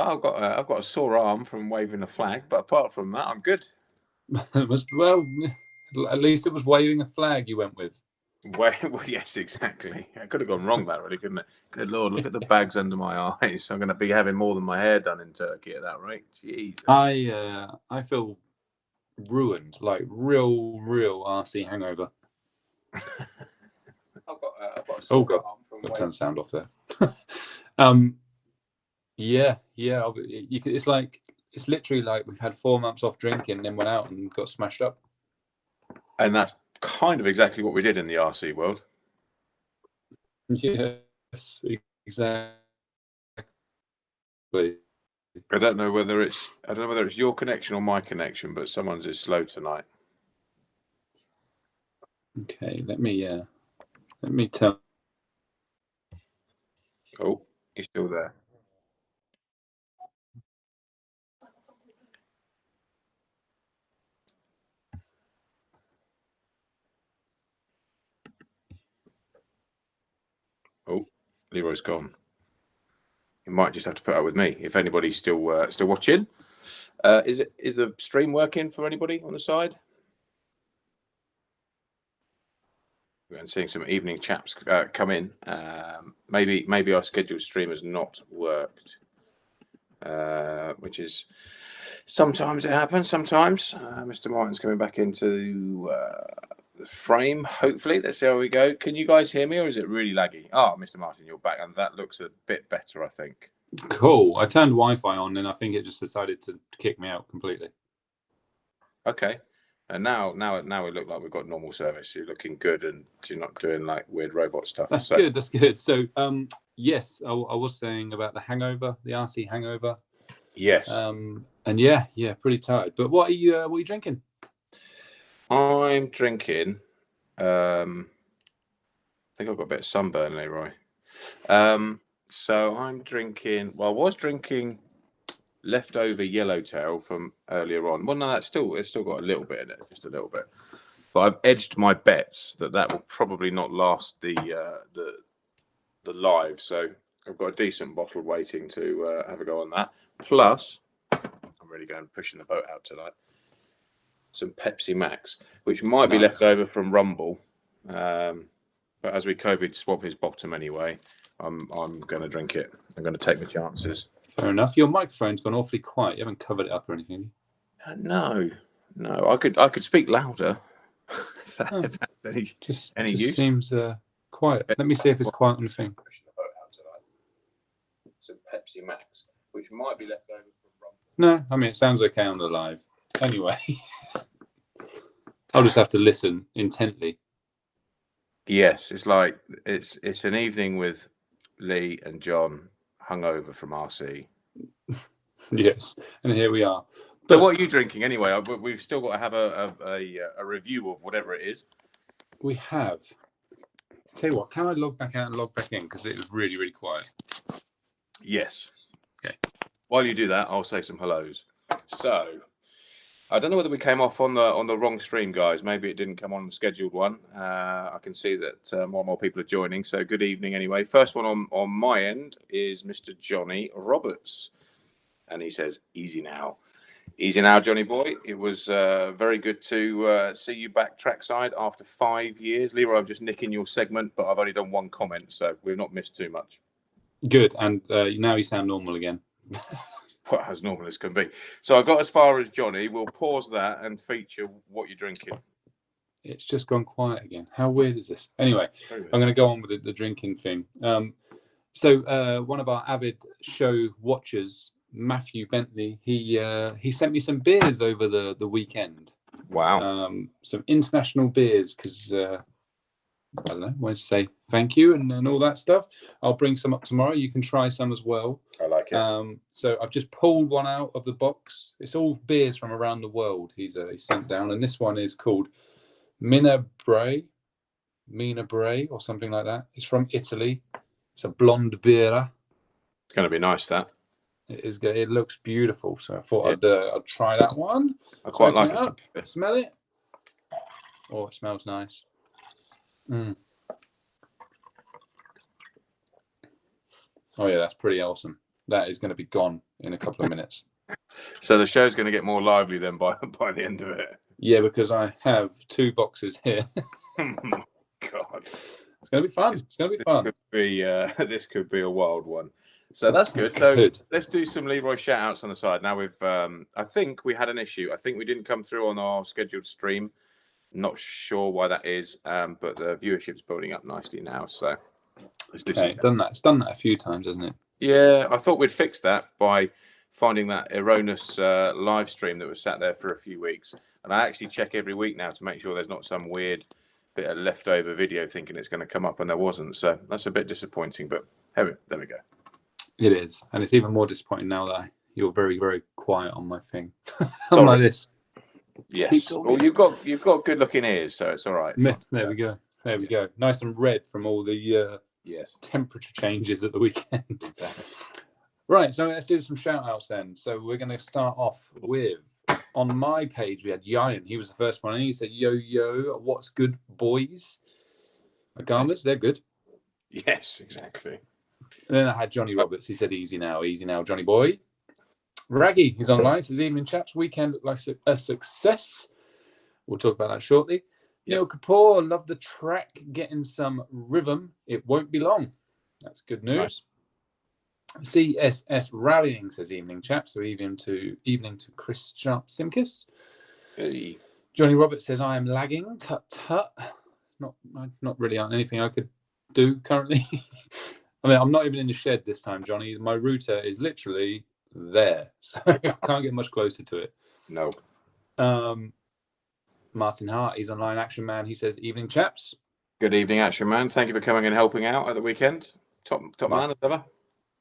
I've got a sore arm from waving a flag, but apart from that, I'm good. It was, well, at least it was waving a flag you went with. Well, yes, exactly. It could have gone wrong, that really, couldn't it? Good Lord, look at the bags under my eyes. I'm going to be having more than my hair done in Turkey at that rate. Jesus. I feel ruined, like real RC hangover. I've got a Oh sore god, arm from got to turn the sound off there. Yeah. It's literally like we've had 4 months off drinking and then went out and got smashed up. And that's kind of exactly what we did in the RC world. Yes, exactly. I don't know whether it's your connection or my connection, but someone's is slow tonight. Okay, let me tell. Oh, he's still there. Oh, Leroy's gone. You might just have to put up with me if anybody's still watching. Is the stream working for anybody on the side? We're seeing some evening chaps come in. Maybe our scheduled stream has not worked, which is sometimes it happens. Sometimes Mr. Martin's coming back into the frame. Hopefully, let's see how we go. Can you guys hear me, or is it really laggy? Oh, Mr. Martin, you're back, and that looks a bit better, I think. Cool. I turned Wi-Fi on, and I think it just decided to kick me out completely. Okay. And now we look like we've got normal service. You're looking good, and you're not doing like weird robot stuff. That's good. That's good. So, yes, I was saying about the hangover, the RC hangover. Yes. And yeah, pretty tired. But what are you drinking? I'm drinking. I think I've got a bit of sunburn, Leroy. So I'm drinking. Well, I was drinking leftover yellowtail from earlier on. Well, no, it's still got a little bit in it, just a little bit. But I've edged my bets that will probably not last the live. So I've got a decent bottle waiting to have a go on that. Plus, I'm really going pushing the boat out tonight. Some Pepsi Max, which might be left over from Rumble, but as we COVID swap his bottom anyway, I'm going to drink it. I'm going to take my chances. Fair enough. Your microphone's gone awfully quiet. You haven't covered it up or anything. No. I could speak louder. If that's any use. Seems quiet. Let me see if it's quiet on the thing. Some Pepsi Max, which might be left over from Rumble. No, I mean it sounds okay on the live. Anyway, I'll just have to listen intently. Yes, it's like it's an evening with Lee and John hungover from RC. Yes, and here we are. So what are you drinking anyway? We've still got to have a review of whatever it is. We have. Tell you what, can I log back out and log back in because it was really, really quiet? Yes. Okay. While you do that, I'll say some hellos. So, I don't know whether we came off on the wrong stream, guys. Maybe it didn't come on the scheduled one. I can see that more and more people are joining. So, good evening anyway. First one on my end is Mr. Johnny Roberts. And he says, easy now. Easy now, Johnny boy. It was very good to see you back trackside after 5 years. Leroy, I'm just nicking your segment, but I've only done one comment, so we've not missed too much. Good. And now you sound normal again. Well, as normal as can be. So I got as far as Johnny. We'll pause that and feature what you're drinking. It's just gone quiet again. How weird is this? Anyway, I'm going to go on with the drinking thing. So one of our avid show watchers, Matthew Bentley, he sent me some beers over the weekend. Wow. Some international beers because I don't know, I want to say thank you and all that stuff. I'll bring some up tomorrow. You can try some as well. I like it. So I've just pulled one out of the box. It's all beers from around the world he sent down, and this one is called Mina Bray or something like that. It's from Italy. It's a blonde beer. It's going to be nice, that. It is good. It looks beautiful. So I thought I'd try that one. I quite like it. Smell it. Oh, it smells nice. Oh yeah, that's pretty awesome. that is going to be gone in a couple of minutes. So the show's going to get more lively then by the end of it. Yeah, because I have 2 boxes here. God, it's going to be fun. It's going to be fun. This could be a wild one. So that's good. So let's do some Leroy shout outs on the side. Now we've, I think we had an issue. I think we didn't come through on our scheduled stream. Not sure why that is, but the viewership's building up nicely now. So let's do it's done that a few times, hasn't it? Yeah, I thought we'd fix that by finding that erroneous live stream that was sat there for a few weeks. And I actually check every week now to make sure there's not some weird bit of leftover video thinking it's going to come up, and there wasn't. So that's a bit disappointing, but there we go. It is, and it's even more disappointing now that you're very, very quiet on my thing. I'm like this. Yes. Well, you've got good looking ears, so it's all right. There we go. There we go. Nice and red from all the temperature changes at the weekend. Right, so let's do some shout outs then. So we're going to start off with, on my page, we had Ryan. He was the first one, and he said, yo, what's good, boys? My garments, they're good. Yes, exactly. And then I had Johnny Roberts. He said, easy now, Johnny boy. Raggy, he's online. Says, evening, chaps. Weekend looked like a success. We'll talk about that shortly. Neil Kapoor, love the track, getting some rhythm. It won't be long. That's good news. Right. CSS Rallying says, evening, chaps. So evening to Chris Sharp Simkis. Hey. Johnny Roberts says, I am lagging. Tut. Not really anything I could do currently. I mean, I'm not even in the shed this time, Johnny. My router is literally there, so I can't get much closer to it. No. Martin Hart, he's online. Action Man, he says, evening, chaps. Good evening, Action Man. Thank you for coming and helping out at the weekend. Top man as ever.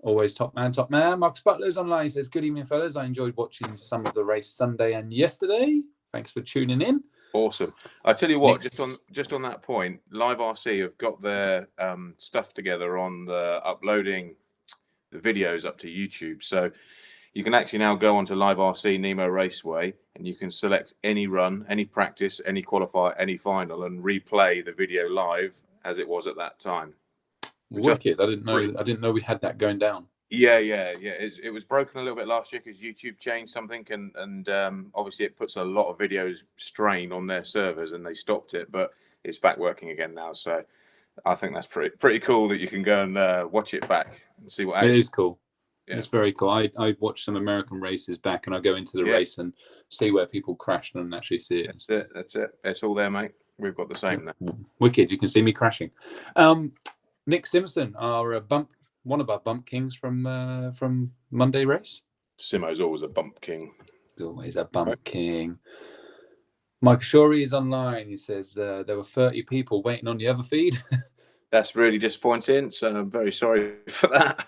Always top man. Marcus Butler's online. He says, good evening, fellas. I enjoyed watching some of the race Sunday and yesterday. Thanks for tuning in. Awesome. I tell you what, just on that point, Live RC have got their stuff together on the uploading the videos up to YouTube. So you can actually now go onto Live RC Nemo Raceway and you can select any run, any practice, any qualifier, any final, and replay the video live as it was at that time. Wicked. I didn't know we had that going down. Yeah. It was broken a little bit last year because YouTube changed something, and obviously it puts a lot of videos strain on their servers, and they stopped it, but it's back working again now. So I think that's pretty cool that you can go and watch it back and see what action. It is cool. Yeah. It's very cool. I watch some American races back, and I go into the race and see where people crashed and actually see it. That's it. It's all there, mate. We've got the same there. Wicked. You can see me crashing. Nick Simpson, one of our bump kings from Monday race. Simo's always a bump king. He's always a bump king. Mike Shorey is online. He says there were 30 people waiting on the other feed. That's really disappointing. So I'm very sorry for that.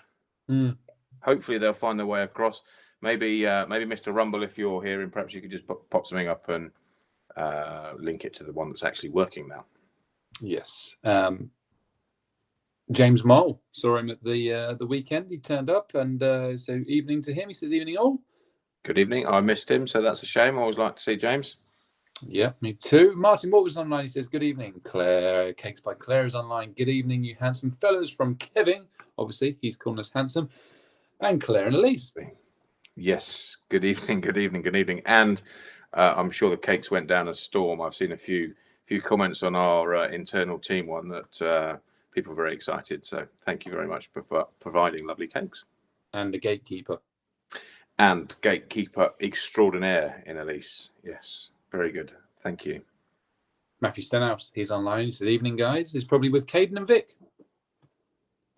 Hopefully they'll find their way across. Maybe Mr. Rumble, if you're here, and perhaps you could just pop something up and link it to the one that's actually working now. Yes. James Mole, saw him at the weekend. He turned up, and so evening to him. He says, evening all. Good evening. I missed him, so that's a shame. I always like to see James. Yeah, me too. Martin Waters online. He says, good evening. Claire, Cakes by Claire is online. Good evening, you handsome fellas, from Kevin. Obviously, he's calling us handsome. And Claire and Elise. Yes, good evening. And I'm sure the cakes went down a storm. I've seen a few comments on our internal team one that people are very excited. So thank you very much for providing lovely cakes. And the gatekeeper. And gatekeeper extraordinaire in Elise. Yes, very good. Thank you. Matthew Stenhouse, he's online. He said, evening, guys. He's probably with Caden and Vic.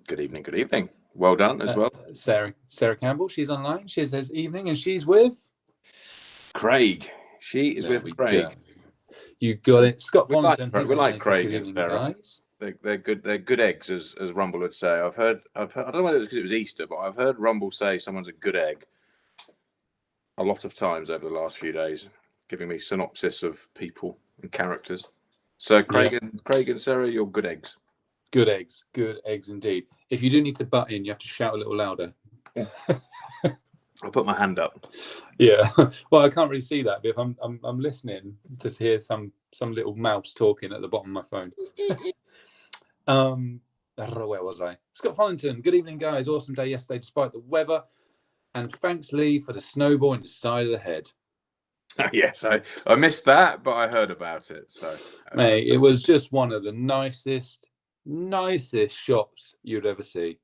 Good evening. Well done as well. Sarah Campbell, she's online. She says evening, and she's with Craig. She is with Craig. Go. You got it. Scott Bonington. We like Craig and Sarah. They're good. They're good eggs, as Rumble would say. I've heard. I don't know whether it was because it was Easter, but I've heard Rumble say someone's a good egg a lot of times over the last few days, giving me synopsis of people and characters. So Craig and Sarah, you're good eggs. Good eggs indeed. If you do need to butt in, you have to shout a little louder. I'll put my hand up. Yeah. Well, I can't really see that, but if I'm listening to hear some little mouse talking at the bottom of my phone. where was I? Scott Follington, good evening, guys. Awesome day yesterday despite the weather. And thanks, Lee, for the snowball in the side of the head. Yes, I missed that, but I heard about it. So, mate, it was just one of the nicest shots you'd ever see.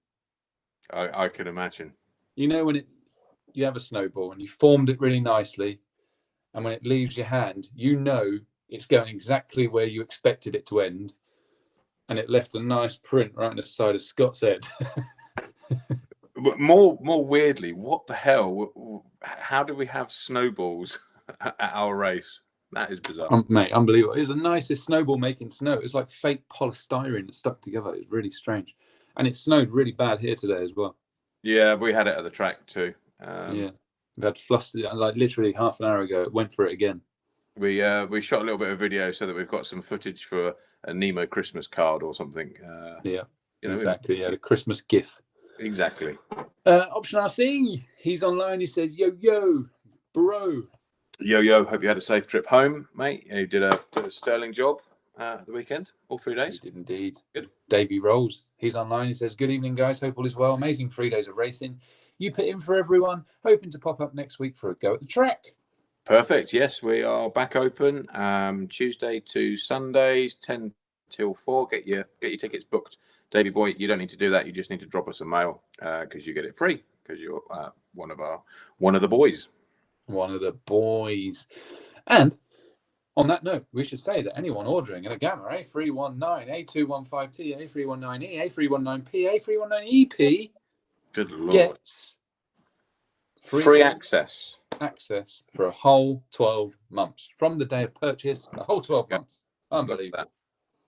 I can imagine. You know, when you have a snowball and you formed it really nicely, and when it leaves your hand, you know it's going exactly where you expected it to end, and it left a nice print right on the side of Scott's head. But more weirdly, what the hell? How do we have snowballs at our race? That is bizarre. Mate, unbelievable. It was the nicest snowball making snow. It was like fake polystyrene that stuck together. It was really strange. And it snowed really bad here today as well. Yeah, we had it at the track too. Yeah. We had flustered, like literally half an hour ago, it went for it again. We shot a little bit of video so that we've got some footage for a Nemo Christmas card or something. Yeah, exactly. Yeah, the Christmas gift. Exactly. Option RC, he's online. He says, yo, bro. Yo, hope you had a safe trip home, mate. You did a sterling job the weekend, all 3 days. He did indeed. Good. Davey Rolls, he's online. He says, good evening, guys. Hope all is well. Amazing 3 days of racing. You put in for everyone. Hoping to pop up next week for a go at the track. Perfect. Yes, we are back open Tuesday to Sundays, 10 till 4. Get your tickets booked. Davey boy, you don't need to do that. You just need to drop us a mail because you get it free because you're one of the boys. One of the boys. And on that note, we should say that anyone ordering in a Gamma A319, A215T, A319E, A319P, A319EP Good Lord. gets free access for a whole 12 months from the day of purchase. A whole 12 months. Unbelievable.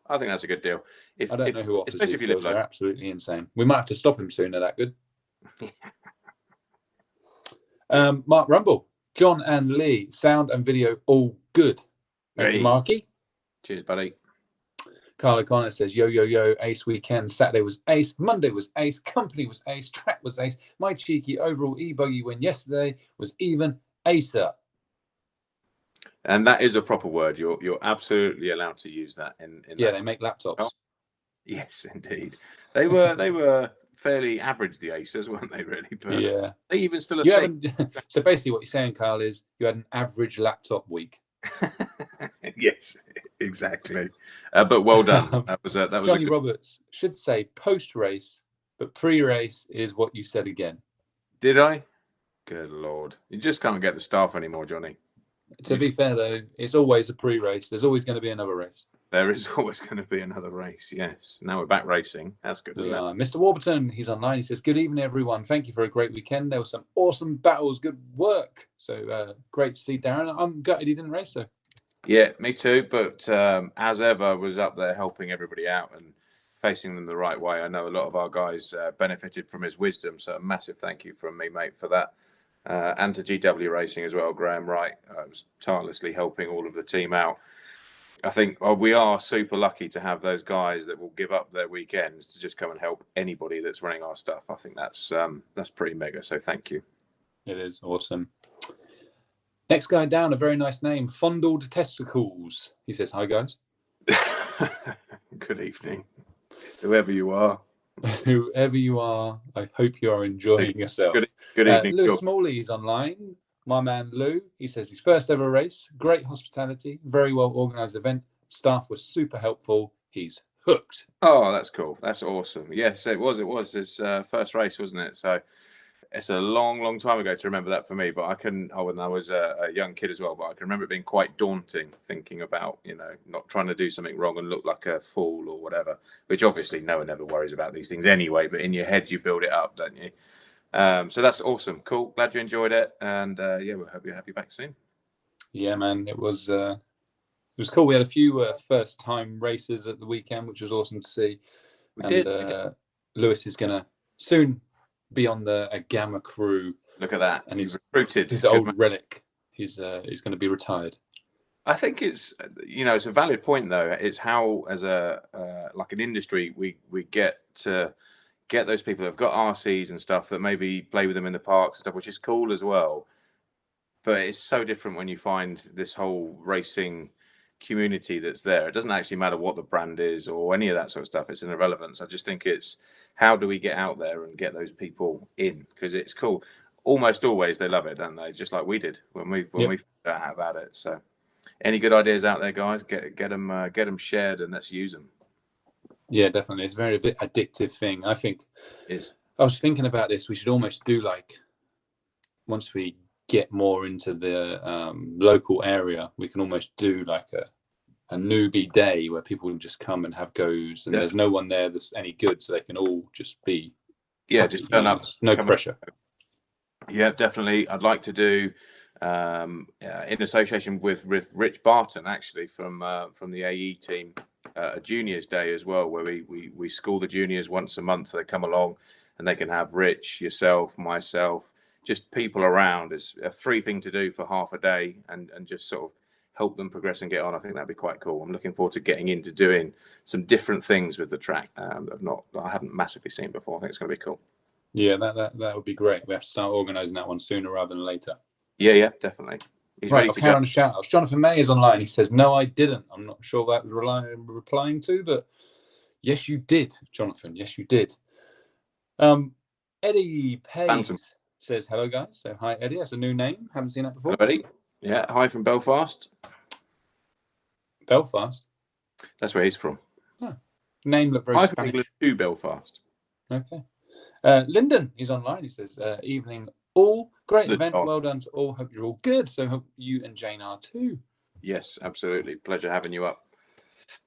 I think that's a good deal. I don't know who offers these deals. They're absolutely insane. We might have to stop him soon. They're that good. Mark Rumble, John and Lee, sound and video all good. Thank you, Marky. Cheers, buddy. Carl O'Connor says, yo, ace weekend. Saturday was ace. Monday was ace. Company was ace. Track was ace. My cheeky overall E-buggy win yesterday was even acer. And that is a proper word. You're absolutely allowed to use that in yeah, they make laptops. Oh, yes, indeed. They were fairly average, the Acers, weren't they, really? But yeah. They even still a thing. So basically what you're saying, Carl, is you had an average laptop week. Yes, exactly. But well done. That was Johnny Roberts should say post-race, but pre-race is what you said again. Did I? Good Lord. You just can't get the staff anymore, Johnny. To be fair, though, it's always a pre-race. There's always going to be another race. There is always going to be another race, yes. Now we're back racing. That's good. Mr. Warburton, he's online. He says, good evening, everyone. Thank you for a great weekend. There were some awesome battles. Good work. So great to see Darren. I'm gutted he didn't race, though. Yeah, me too. But as ever, was up there helping everybody out and facing them the right way. I know a lot of our guys benefited from his wisdom. So a massive thank you from me, mate, for that. And to GW Racing as well, Graham Wright was tirelessly helping all of the team out. I think we are super lucky to have those guys that will give up their weekends to just come and help anybody that's running our stuff. I think that's pretty mega. So thank you. It is awesome. Next guy down, a very nice name, Fondled Testicles. He says, hi, guys. Good evening, whoever you are. Whoever you are, I hope you are enjoying yourself. Good evening. Lewis Smalley is online. My man Lou, he says his first ever race, great hospitality, very well organised event. Staff was super helpful. He's hooked. Oh, that's cool. That's awesome. Yes, it was. It was his first race, wasn't it? So it's a long time ago to remember that for me. But I can, when I was a young kid as well, but I can remember it being quite daunting thinking about, not trying to do something wrong and look like a fool or whatever, which obviously no one ever worries about these things anyway. But in your head, you build it up, don't you? So that's awesome. Cool. Glad you enjoyed it. And yeah, we'll hope you have you back soon. Yeah, man. It was cool. We had a few first time races at the weekend, which was awesome to see. We did. Lewis is going to soon be on the Gamma crew. Look at that. And he's recruited. His old relic. He's going to be retired. I think it's, it's a valid point though. It's how, as like an industry, we get to get those people that have got RCs and stuff that maybe play with them in the parks and stuff, which is cool as well. But it's so different when you find this whole racing community that's there. It doesn't actually matter what the brand is or any of that sort of stuff. It's an irrelevance. I just think it's how do we get out there and get those people in, because it's cool. Almost always they love it, don't they? Just like we did when we found out about it. So, any good ideas out there, guys? Get them shared, and let's use them. Yeah, definitely. It's a very addictive thing. I think. It is. I was thinking about this. We should almost do like, once we get more into the local area, we can almost do like a newbie day where people can just come and have goes, and there's no one there that's any good, so they can all just be happy, just turn up. No pressure. Yeah, definitely. I'd like to do in association with Rich Barton, actually from the AE team, a juniors day as well, where we school the juniors once a month. They come along and they can have Rich, yourself, myself, just people around. It's a free thing to do for half a day, and just sort of help them progress and get on. I think that'd be quite cool. I'm looking forward to getting into doing some different things with the track that I haven't massively seen before. I think it's going to be cool. Yeah, that would be great. We have to start organising that one sooner rather than later. Yeah, definitely. He's right, ready I'll to carry go. on the shout-outs. Jonathan May is online. He says, no, I didn't. I'm not sure that was replying to, but yes, you did, Jonathan. Yes, you did. Eddie Pays says, hello, guys. So, hi, Eddie. That's a new name. Haven't seen that before. Hello, Eddie. Yeah, hi from Belfast. Belfast? That's where he's from. Oh, name looked very Spanish. England to Belfast. Okay. Lyndon is online. He says, evening all. Great event. Well done to all. Hope you're all good. So hope you and Jane are too. Yes, absolutely. Pleasure having you up.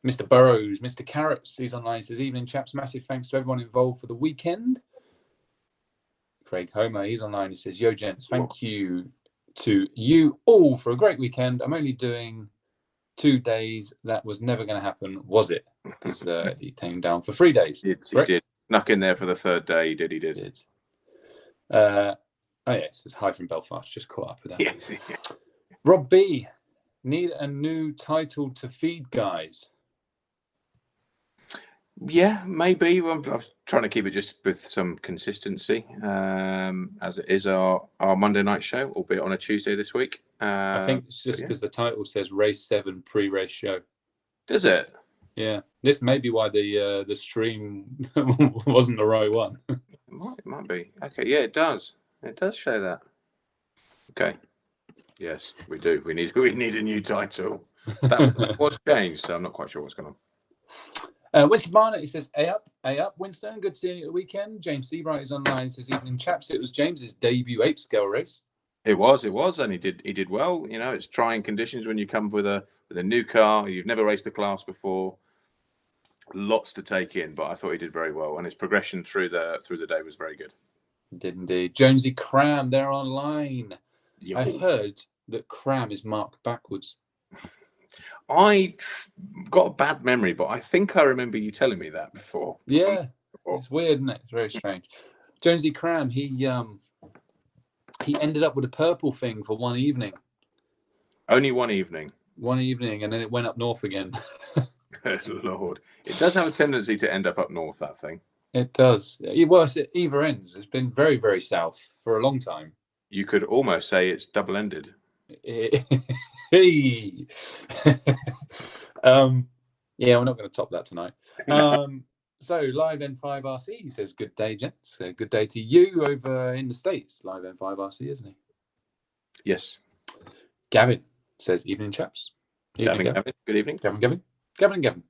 Mr. Burrows, Mr. Carrots, he's online. He says, evening, chaps. Massive thanks to everyone involved for the weekend. Craig Homer, he's online. He says, yo, gents, thank you to you all for a great weekend. I'm only doing 2 days. That was never going to happen, was it? Because he came down for 3 days. He did. Snuck in there for the third day. He did. Oh, yes, it's hi from Belfast. Just caught up with that. Yes. Rob B, need a new title to feed, guys. Yeah, maybe. I was trying to keep it just with some consistency, as it is our Monday night show, albeit on a Tuesday this week. I think it's just because the title says Race 7 pre-race show. Does it? Yeah. This may be why the stream wasn't the right one. It might be. Okay, yeah, it does. It does show that. Okay. Yes, we do. We need a new title. That was changed, so I'm not quite sure what's going on. Winston Barnett, he says, hey up, Winston. Good seeing you at the weekend. James Seabright is online. He says, evening, chaps. It was James's debut 8-scale race. It was, and he did well. You know, it's trying conditions when you come with a new car. You've never raced the class before. Lots to take in, but I thought he did very well, and his progression through the day was very good. Did indeed. Jonesy Cram, they're online. Yo. I heard that Cram is marked backwards. I've got a bad memory, but I think I remember you telling me that before. Yeah, it's weird, isn't it? It's very strange. Jonesy Cram, he ended up with a purple thing for one evening. Only one evening. One evening, and then it went up north again. Lord, it does have a tendency to end up north. That thing. It does. Well, it's at either ends. It's been very, very south for a long time. You could almost say it's double-ended. Hey. Yeah, we're not going to top that tonight. So Live N5RC says, good day, gents. Good day to you over in the States. Live N5RC, isn't he? Yes. Gavin says, evening, chaps. Gavin. Good evening. Gavin.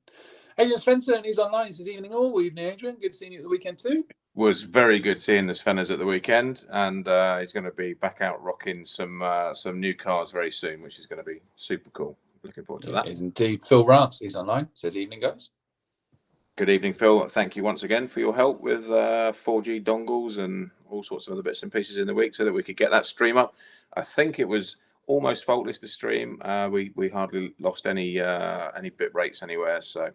Adrian Spencer, and he's online. He said, evening all. Evening, Adrian. Good seeing you at the weekend too. Was very good seeing the Svenners at the weekend, and he's going to be back out rocking some new cars very soon, which is going to be super cool. Looking forward to that. It is indeed. Phil Rance, he's online. Says, evening, guys. Good evening, Phil. Thank you once again for your help with 4G dongles and all sorts of other bits and pieces in the week so that we could get that stream up. I think it was almost faultless to stream. We hardly lost any bit rates anywhere, so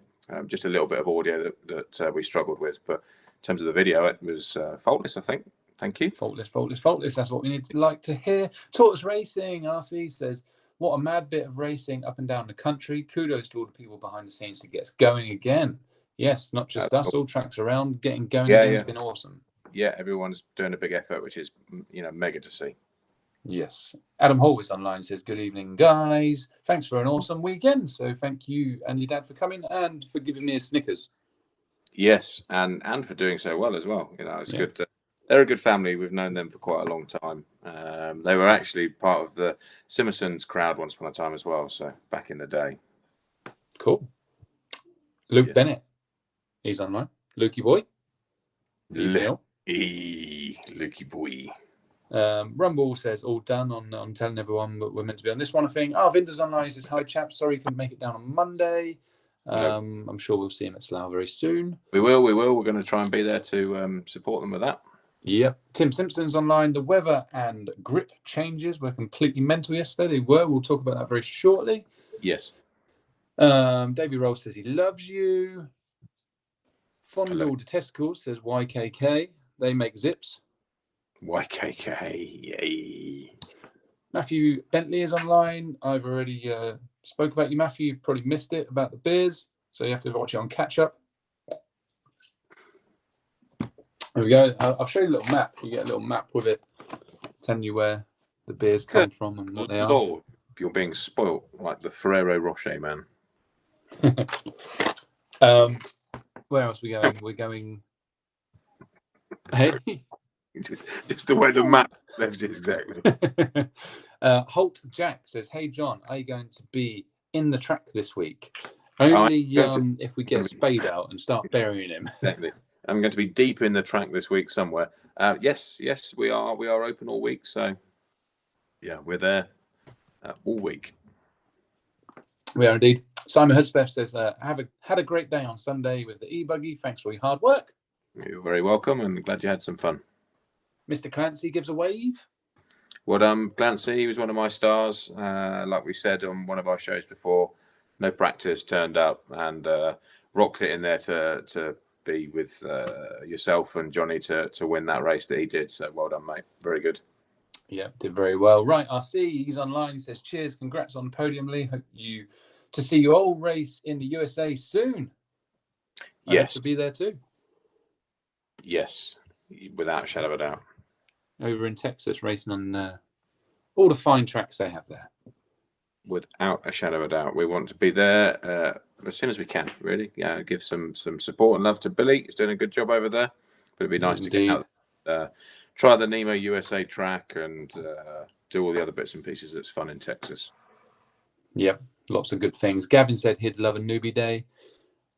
just a little bit of audio that we struggled with. But in terms of the video, it was faultless, I think. Thank you. Faultless. That's what we need to like to hear. Tortoise Racing, RC says, what a mad bit of racing up and down the country. Kudos to all the people behind the scenes to get us going again. Yes, not just us, all tracks around getting going again has been awesome. Yeah, everyone's doing a big effort, which is mega to see. Yes. Adam Hall is online. He says, good evening, guys. Thanks for an awesome weekend. So thank you and your dad for coming and for giving me a Snickers. Yes, and for doing so well as well. It's good. They're a good family. We've known them for quite a long time. They were actually part of the Simmersons crowd once upon a time as well. So back in the day. Cool. Luke Bennett, he's online. Lukey boy. Lukey boy. Rumble says all done on telling everyone that we're meant to be on this one thing. Vinder's online. He says, hi chaps, sorry couldn't make it down on Monday. I'm sure we'll see him at Slough very soon. We will. We're going to try and be there to support them with that. Yep. Tim Simpson's online. The weather and grip changes were completely mental yesterday. They were. We'll talk about that very shortly. Yes. Davey Roll says he loves you. Fondle the Testicles says YKK. They make zips. YKK. Yay. Matthew Bentley is online. I've already spoke about you, Matthew. You probably missed it about the beers, so you have to watch it on catch up. There we go. I'll show you a little map. You get a little map with it, telling you where the beers come from and what they are. Lord, you're being spoilt like the Ferrero Rocher man. Where else are we going? We're going. Hey. It's the way the map left it exactly. Holt Jack says, "Hey John, are you going to be in the track this week? Only if we get Spade out and start burying him." Exactly. I'm going to be deep in the track this week somewhere. Yes, we are. We are open all week. So, yeah, we're there all week. We are indeed. Simon Hudspeth says, had a great day on Sunday with the E-buggy. Thanks for your hard work. You're very welcome and glad you had some fun. Mr. Clancy gives a wave. Well, Clancy, he was one of my stars. Like we said on one of our shows before, no practice, turned up and rocked it in there to be with yourself and Johnny to win that race that he did. So well done, mate. Very good. Yeah, did very well. Right, RC, he's online. He says, cheers, congrats on the podium, Lee. Hope to see you all race in the USA soon. I hope to be there too. Yes, without a shadow of a doubt. Over in Texas, racing on all the fine tracks they have there. Without a shadow of a doubt. We want to be there as soon as we can, really. Yeah, give some support and love to Billy. He's doing a good job over there. But it'd be nice to get out, try the Nemo USA track and do all the other bits and pieces that's fun in Texas. Yep, lots of good things. Gavin said he'd love a newbie day.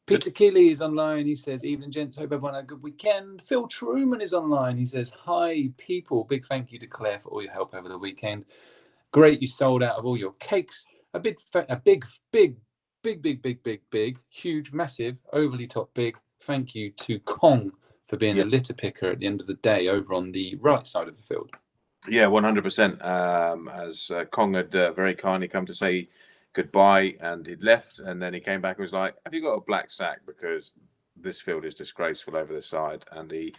Peter Keeley is online. He says, evening, gents. Hope everyone had a good weekend. Phil Truman is online. He says, hi, people. Big thank you to Claire for all your help over the weekend. Great, you sold out of all your cakes. A big, huge, massive, overly top big thank you to Kong for being the litter picker at the end of the day over on the right side of the field. Yeah, 100%. As Kong had very kindly come to say goodbye and he'd left, and then he came back and was like, have you got a black sack, because this field is disgraceful over the side. And he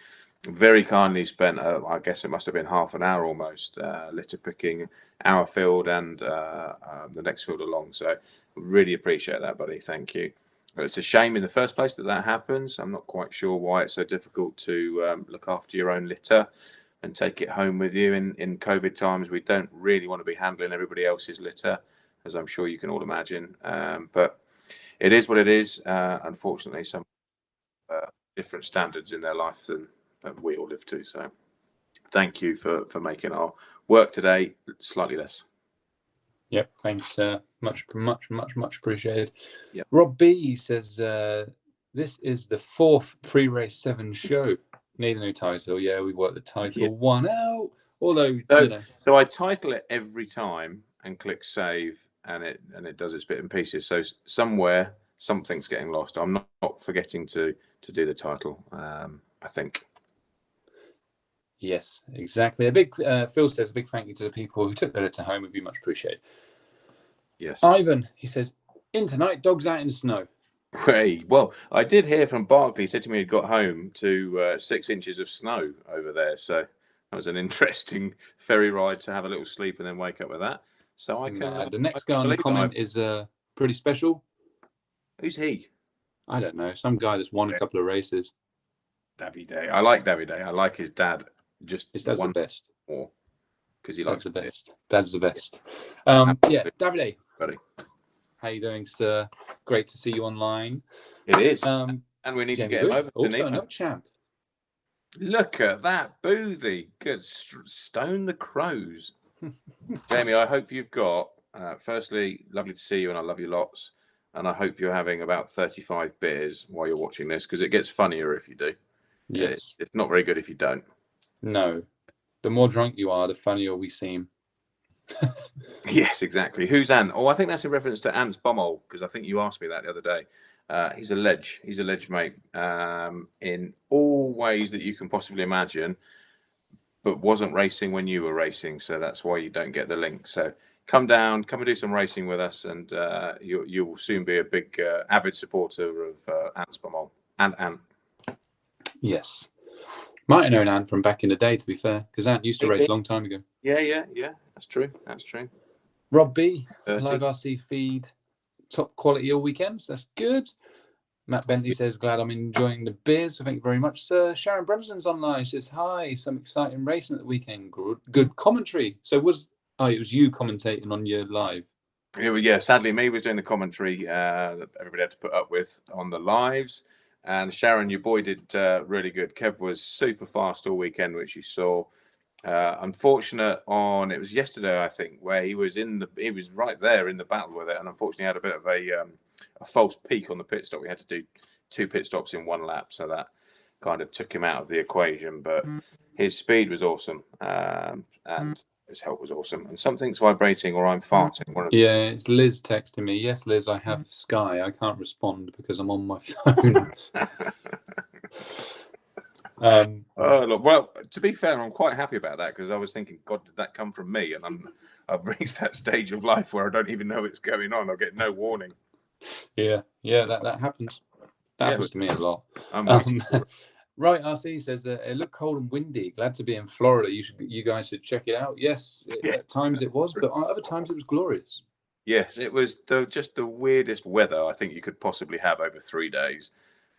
very kindly spent I guess it must have been half an hour almost litter picking our field and the next field along. So really appreciate that, buddy. Thank you. It's a shame in the first place that happens. I'm not quite sure why it's so difficult to look after your own litter and take it home with you in COVID times. We don't really want to be handling everybody else's litter, as I'm sure you can all imagine. But it is what it is. Unfortunately, some different standards in their life than we all live to. So thank you for making our work today slightly less. Yep, thanks. Much appreciated. Yep. Rob B says, this is the 4th pre-race 7 show. Need a new title. Yeah, we worked the title one out. Although, so I title it every time and click save, and it does its bit and pieces. So somewhere something's getting lost. I'm not forgetting to do the title. I think. Yes, exactly. A big Phil says a big thank you to the people who took the litter home. Would be much appreciated. Yes. Ivan, he says, in tonight, dogs out in the snow. Hey, well, I did hear from Barkley. He said to me he'd got home to 6 inches of snow over there. So that was an interesting ferry ride to have a little sleep and then wake up with that. So I can. The next guy on the comment is pretty special. Who's he? I don't know. Some guy that's won a couple of races. Davide. I like Davide. I like his dad. Just his dad's the best. More. because he likes the beer. best. That's the best. Yeah, Davide. Buddy. How you doing, sir? Great to see you online. It is. And we need Jamie to get him Booth, over to also Nemo. another champ. Look at that boothie. Good. Stone the crows. Jamie, I hope you've got, firstly, lovely to see you and I love you lots. And I hope you're having about 35 beers while you're watching this, because it gets funnier if you do. Yes. It's not very good if you don't. No. The more drunk you are, the funnier we seem. Yes, exactly. Who's Ant? Oh, I think that's in reference to Ant's bumhole, because I think you asked me that the other day. He's a ledge. He's a ledge mate in all ways that you can possibly imagine, but wasn't racing when you were racing. So that's why you don't get the link. So come down, come and do some racing with us, and you will soon be a big avid supporter of Ant's bumhole and Ant. Yes. Might have known Ant from back in the day, to be fair, because Ant used to race a long time ago. Yeah. That's true. Rob B, 30. live RC feed, top quality all weekends. That's good. Matt Bentley says, glad I'm enjoying the beers. So thank you very much, sir. Sharon Brunson's online. She says, hi, some exciting racing at the weekend. Good commentary. So it was you commentating on your live? Yeah, sadly, me was doing the commentary that everybody had to put up with on the lives. And Sharon, your boy did really good. Kev was super fast all weekend, which you saw. Unfortunate it was yesterday, I think, where he was right there in the battle with it, and unfortunately had a bit of a false peak on the pit stop. We had to do 2 pit stops in 1 lap, so that kind of took him out of the equation. But his speed was awesome, and his help was awesome. And something's vibrating, or I'm farting. One of Yeah, it's Liz texting me. Yes, Liz, I have Sky. I can't respond because I'm on my phone. Look, well, to be fair, I'm quite happy about that, because I was thinking, God, did that come from me? And I've reached that stage of life where I don't even know what's going on. I get no warning. Yeah, that happens. That happens to me a lot. I'm waiting for it. Right, RC says it looked cold and windy. Glad to be in Florida. You guys should check it out. Yes, at times it was, but other times it was glorious. Yes, it was just the weirdest weather I think you could possibly have over 3 days.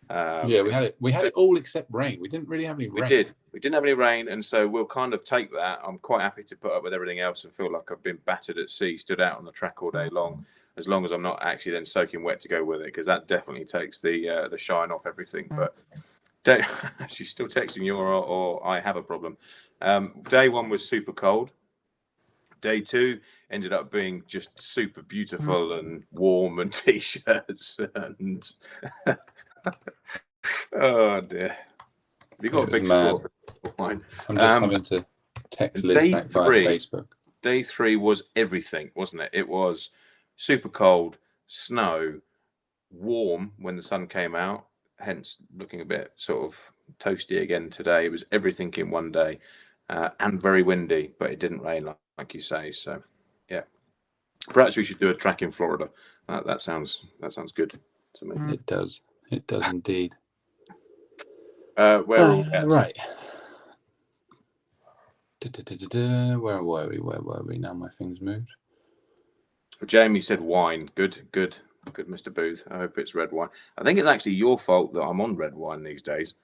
Yeah, we had it all except rain. We didn't really have any rain. We didn't have any rain, and so we'll kind of take that. I'm quite happy to put up with everything else and feel like I've been battered at sea, stood out on the track all day long, as long as I'm not actually then soaking wet to go with it, because that definitely takes the shine off everything. But she's still texting you, or I have a problem. Day 1 was super cold. Day 2 ended up being just super beautiful and warm, and t-shirts and oh dear. You got a big score for wine. I'm just having to text Liz back via Facebook. Day 3 was everything, wasn't it? It was super cold, snow, warm when the sun came out, hence looking a bit sort of toasty again today. It was everything in one day, and very windy, but it didn't rain like you say. So, yeah, perhaps we should do a track in Florida. That sounds good to me. It does indeed. Where are we at? Right. Where were we? Now my thing's moved. Jamie said wine. Good, Mr. Booth. I hope it's red wine. I think it's actually your fault that I'm on red wine these days,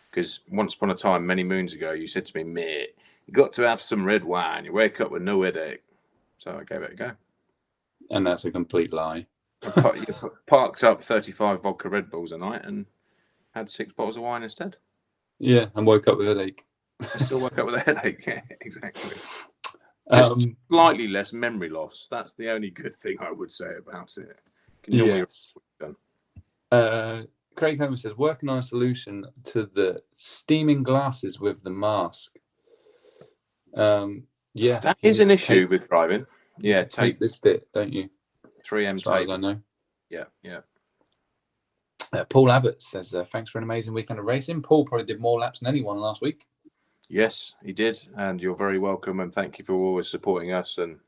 because once upon a time, many moons ago, you said to me, mate, you got to have some red wine. You wake up with no headache. So I gave it a go. And that's a complete lie. I parked up 35 vodka Red Bulls a night and had 6 bottles of wine instead. Yeah, and woke up with a headache. I still woke up with a headache. Yeah, exactly. Just slightly less memory loss. That's the only good thing I would say about it. Yes. Craig Homer says, working on a solution to the steaming glasses with the mask. Yeah, that is an issue with driving. Yeah, tape this bit, don't you? 3M as far tape. As I know. Yeah. Paul Abbott says, thanks for an amazing weekend of racing. Paul probably did more laps than anyone last week. Yes, he did, and you're very welcome, and thank you for always supporting us and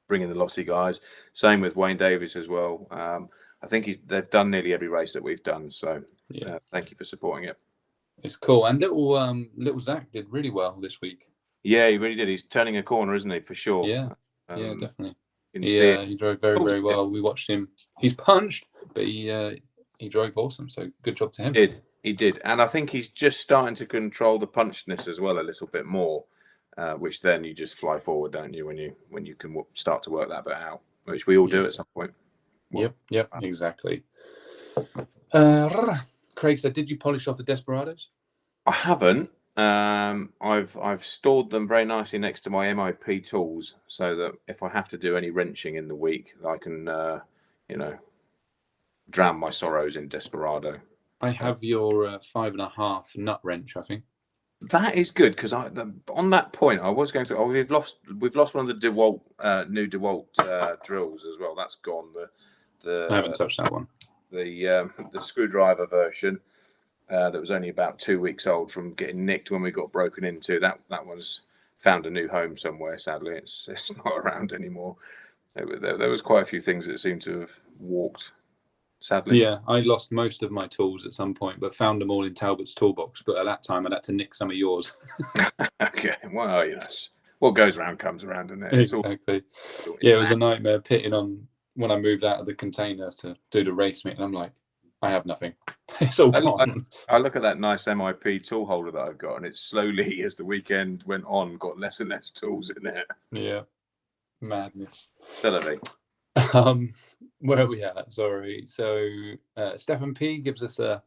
bringing the Lottie guys. Same with Wayne Davis as well. I think they've done nearly every race that we've done, so thank you for supporting it. It's cool, and little Zach did really well this week. Yeah, he really did. He's turning a corner, isn't he? For sure. Yeah, definitely. He drove very, very well. We watched him. He's punched, but he drove awesome. So good job to him. He did, and I think he's just starting to control the punchedness as well a little bit more. which then you just fly forward, don't you? When you can start to work that bit out, which we all do at some point. Well, yep, exactly. Craig said, "Did you polish off the Desperados?" I haven't. I've stored them very nicely next to my MIP tools, so that if I have to do any wrenching in the week, I can, drown my sorrows in Desperado. I have your 5.5 nut wrench, I think. That is good, because on that point I was going to. Oh, we've lost one of the DeWalt new DeWalt drills as well. That's gone. I haven't touched that one. The screwdriver version that was only about 2 weeks old from getting nicked when we got broken into. That one's found a new home somewhere. Sadly, it's not around anymore. There was quite a few things that seemed to have walked. Sadly. Yeah, I lost most of my tools at some point, but found them all in Talbot's toolbox. But at that time, I'd had to nick some of yours. Okay, well, yes. What goes around comes around, isn't it? Exactly. Yeah, it was a nightmare pitting on when I moved out of the container to do the race meet, and I'm like, I have nothing. It's all gone. I look at that nice MIP tool holder that I've got, and it's slowly, as the weekend went on, got less and less tools in it. Yeah, madness. Totally. Where are we at? Sorry. So Stefan P gives us a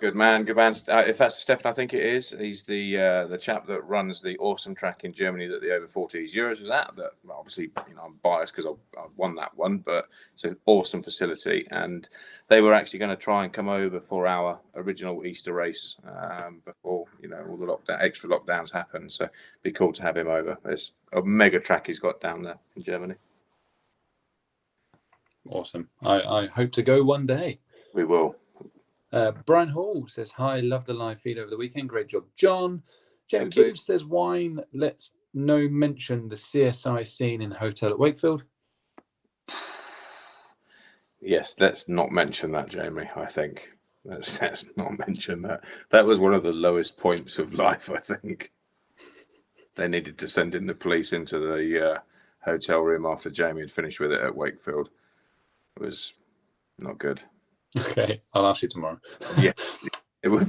good man. If that's Stefan, I think it is. He's the chap that runs the awesome track in Germany that the over 40s Euros was at. That obviously, I'm biased because I won that one, but it's an awesome facility, and they were actually going to try and come over for our original Easter race before all the extra lockdowns happened. So it'd be cool to have him over. It's a mega track he's got down there in Germany. Awesome. I hope to go one day. We will. Brian Hall says, "Hi, love the live feed over the weekend. Great job, John." Jamie Booth says, "Wine, let's mention the CSI scene in Hotel at Wakefield." Yes, let's not mention that, Jamie. I think let's not mention that. That was one of the lowest points of life. I think they needed to send in the police into the hotel room after Jamie had finished with it at Wakefield. It was not good. Okay, I'll ask you tomorrow. Yeah.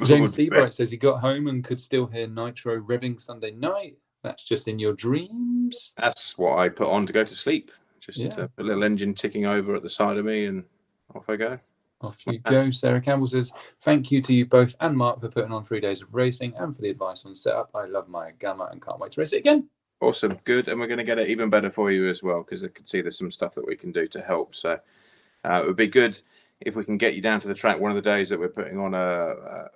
James Seabright says he got home and could still hear Nitro revving Sunday night. That's just in your dreams. That's what I put on to go to sleep. Just a little engine ticking over at the side of me, and off I go. Off you go. Sarah Campbell says, "Thank you to you both and Mark for putting on 3 days of racing and for the advice on setup. I love my Gamma and can't wait to race it again." Awesome. Good. And we're going to get it even better for you as well, because I can see there's some stuff that we can do to help. So it would be good if we can get you down to the track one of the days that we're putting on a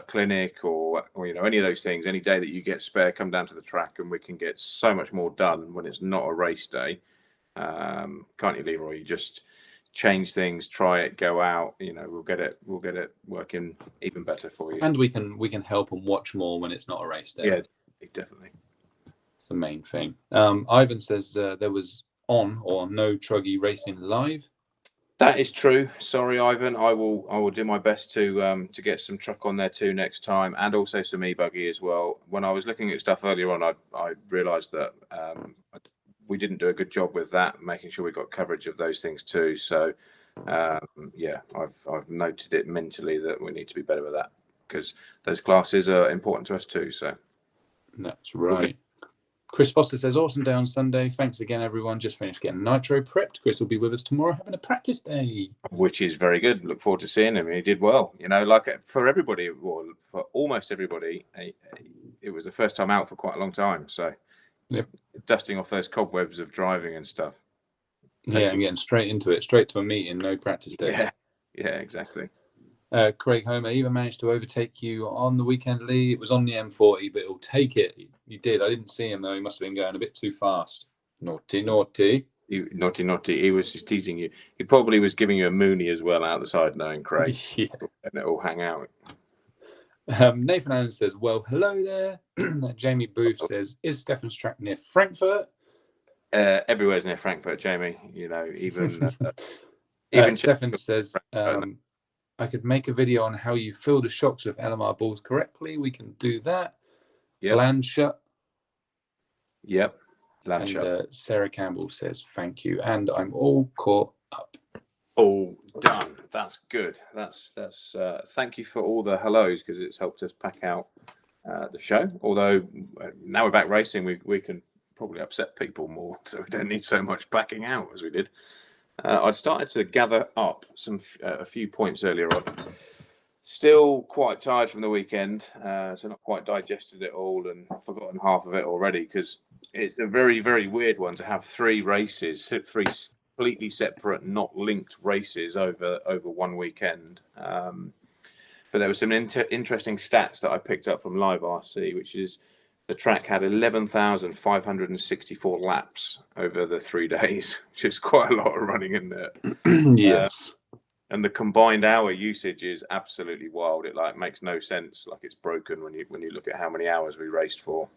clinic or any of those things. Any day that you get spare, come down to the track, and we can get so much more done when it's not a race day. Can't you, Leroy? You just change things, try it, go out. We'll get it working even better for you. And we can help and watch more when it's not a race day. Yeah, definitely. It's the main thing. Ivan says there was on or no Truggy racing live. That is true. Sorry, Ivan. I will do my best to get some truck on there too next time, and also some E-buggy as well. When I was looking at stuff earlier on, I realised that we didn't do a good job with that, making sure we got coverage of those things too. So I've noted it mentally that we need to be better with that, because those classes are important to us too. So that's right. Chris Foster says, "Awesome day on Sunday. Thanks again, everyone. Just finished getting Nitro prepped. Chris will be with us tomorrow having a practice day." Which is very good. Look forward to seeing him. He did well. Like for everybody, well, for almost everybody, it was the first time out for quite a long time. So dusting off those cobwebs of driving and stuff. Yeah, and getting straight into it, straight to a meeting, no practice days. Yeah, exactly. Craig Homer even managed to overtake you on the weekend, Lee. It was on the M40, but he'll take it. He did. I didn't see him, though. He must have been going a bit too fast. Naughty. Naughty. He was just teasing you. He probably was giving you a Mooney as well out the side, knowing Craig. Yeah. And it all hang out. Nathan Allen says, "Well, hello there." Jamie Booth says, "Is Stefan's track near Frankfurt?" Everywhere's near Frankfurt, Jamie. Even Stefan says, "I could make a video on how you fill the shocks with LMR balls correctly. We can do that." Yep. Land shut. Yep. Land shut. Sarah Campbell says, "Thank you," and I'm all caught up. All done. That's good. That's thank you for all the hellos, because it's helped us pack out the show. Although now we're back racing, we can probably upset people more, so we don't need so much backing out as we did. I'd started to gather up a few points earlier on. Still quite tired from the weekend, so not quite digested it all and forgotten half of it already, because it's a very, very weird one to have three completely separate, not linked races over one weekend. But there were some interesting stats that I picked up from Live RC, which is the track had 11,564 laps over the 3 days, which is quite a lot of running in there. Yes. And the combined hour usage is absolutely wild. It makes no sense. Like, it's broken when you look at how many hours we raced for.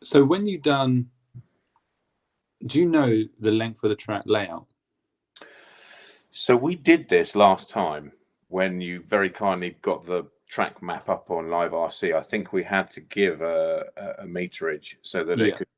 So when you done, do you know the length of the track layout? So we did this last time when you very kindly got the track map up on Live RC. I think we had to give a meterage so that it could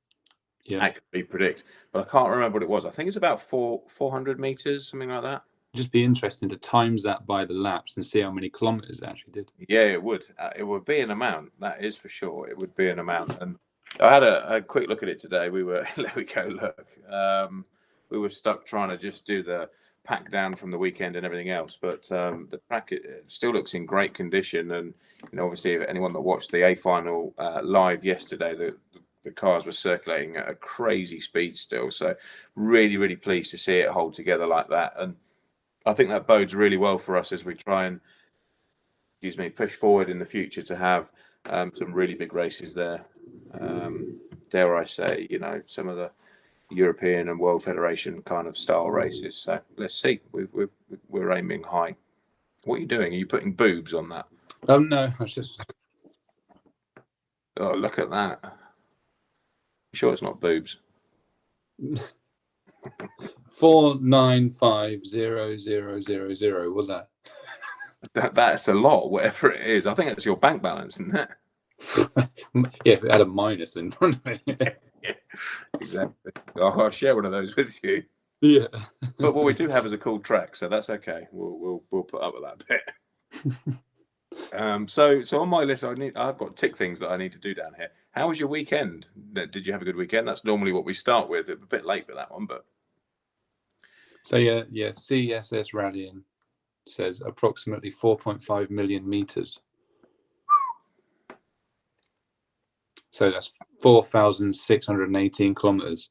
accurately predict. But I can't remember what it was. I think it's about 400 meters, something like that. Just be interesting to times that by the laps and see how many kilometers it actually did. Yeah, it would. It would be an amount. That is for sure. It would be an amount. And I had a quick look at it today. We were there we go. Look, we were stuck trying to just do the pack down from the weekend and everything else. But the track it still looks in great condition. And obviously, if anyone that watched the A final live yesterday, the cars were circulating at a crazy speed still. So really, really pleased to see it hold together like that. And I think that bodes really well for us as we try and, push forward in the future to have some really big races there. Dare I say, some of the European and World Federation kind of style races. So let's see. We're aiming high. What are you doing? Are you putting boobs on that? No, I was just. Oh, look at that. You sure it's not boobs? 4950000 was that? That's a lot, whatever it is. I think it's your bank balance, isn't it? Yeah, if it had a minus in front of it. Yes, yeah, exactly. I'll share one of those with you. Yeah. But what we do have is a cool track, so that's okay. We'll put up with that bit. So on my list, I've got tick things that I need to do down here. How was your weekend? Did you have a good weekend? That's normally what we start with. It's a bit late for that one, but. So yeah, CSS Rallying says approximately 4.5 million meters. So that's 4,618 kilometers.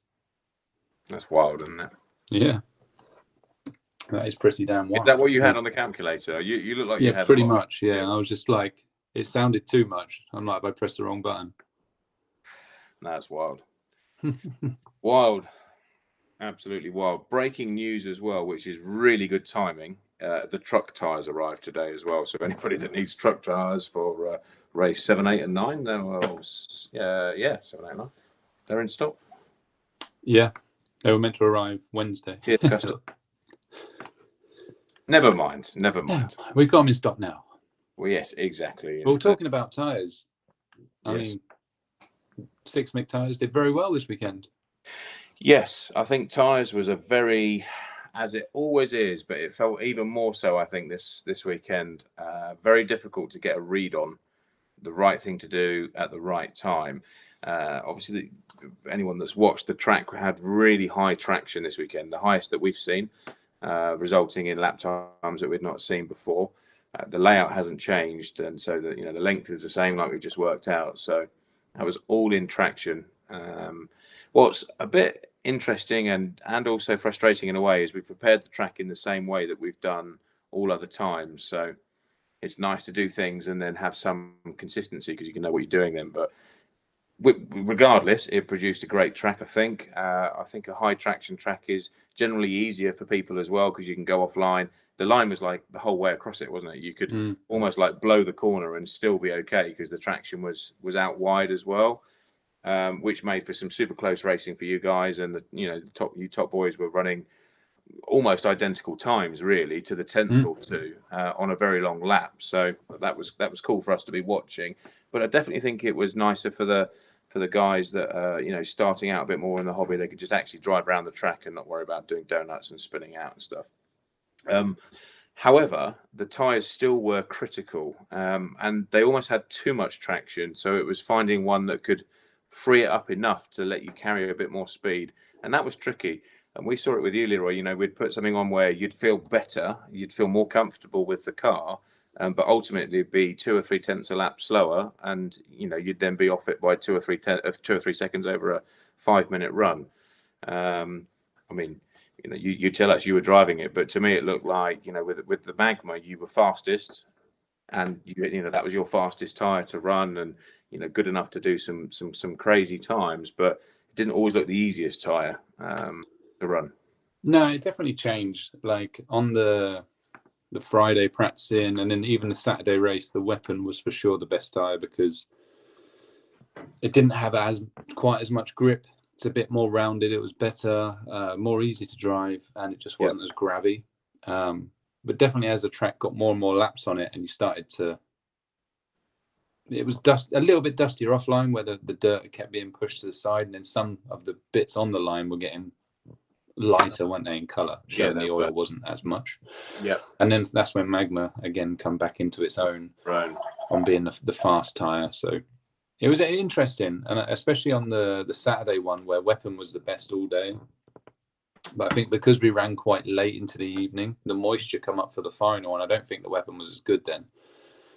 That's wild, isn't it? Yeah. That is pretty damn wild. Is that what you had on the calculator? You look like you had pretty much. Yeah, I was just like, it sounded too much. I'm like, I pressed the wrong button. That's wild. Wild. Absolutely wild. Breaking news as well, which is really good timing. The truck tyres arrived today as well. So anybody that needs truck tyres for race 7, 8, and 9, 7, 8, 9, they're in stock. Yeah, they were meant to arrive Wednesday. Yes, custom. Never mind. We've got them in stock now. Well, yes, exactly. Well, talking about tyres, I mean, Six Mick tyres did very well this weekend. Yes, I think tyres was as it always is, but it felt even more so, I think, this weekend. Very difficult to get a read on the right thing to do at the right time. Obviously, anyone that's watched the track had really high traction this weekend, the highest that we've seen, resulting in lap times that we'd not seen before. The layout hasn't changed, and so the length is the same, like we've just worked out. So that was all in traction. What's a bit interesting and also frustrating in a way is we prepared the track in the same way that we've done all other times. So it's nice to do things and then have some consistency because you can know what you're doing then. But regardless, it produced a great track, I think. I think a high traction track is generally easier for people as well because you can go offline. The line was like the whole way across it, wasn't it? You could almost like blow the corner and still be okay because the traction was out wide as well. Which made for some super close racing for you guys, and the top boys were running almost identical times, really, to the 10th or two on a very long lap. So that was cool for us to be watching. But I definitely think it was nicer for the guys that starting out a bit more in the hobby. They could just actually drive around the track and not worry about doing donuts and spinning out and stuff. However, the tyres still were critical, and they almost had too much traction. So it was finding one that could free it up enough to let you carry a bit more speed, and that was tricky. And we saw it with you, Leroy. You know, we'd put something on where you'd feel better, you'd feel more comfortable with the car, but ultimately it'd be 2 or 3 tenths a lap slower, and you know you'd then be off it by 2 or 3 seconds over a 5 minute run. I mean, you know, you tell us you were driving it, but to me it looked like, you know, with the Magma, you were fastest, and you know that was your fastest tire to run, and you know good enough to do some crazy times, but it didn't always look the easiest tire to run. No, it definitely changed. Like on the Friday practicing, and then even the Saturday race, the Weapon was for sure the best tire because it didn't have quite as much grip. It's a bit more rounded. It was better, more easy to drive, and it just wasn't as grabby. But definitely as the track got more and more laps on it, and you started to, it was a little bit dustier offline where the dirt kept being pushed to the side, and then some of the bits on the line were getting lighter, weren't they, in colour, showing the oil wasn't as much. Yeah. And then that's when Magma again come back into its own on being the fast tyre. So it was interesting, and especially on the Saturday one where Weapon was the best all day. But I think because we ran quite late into the evening, the moisture come up for the final, and I don't think the Weapon was as good then.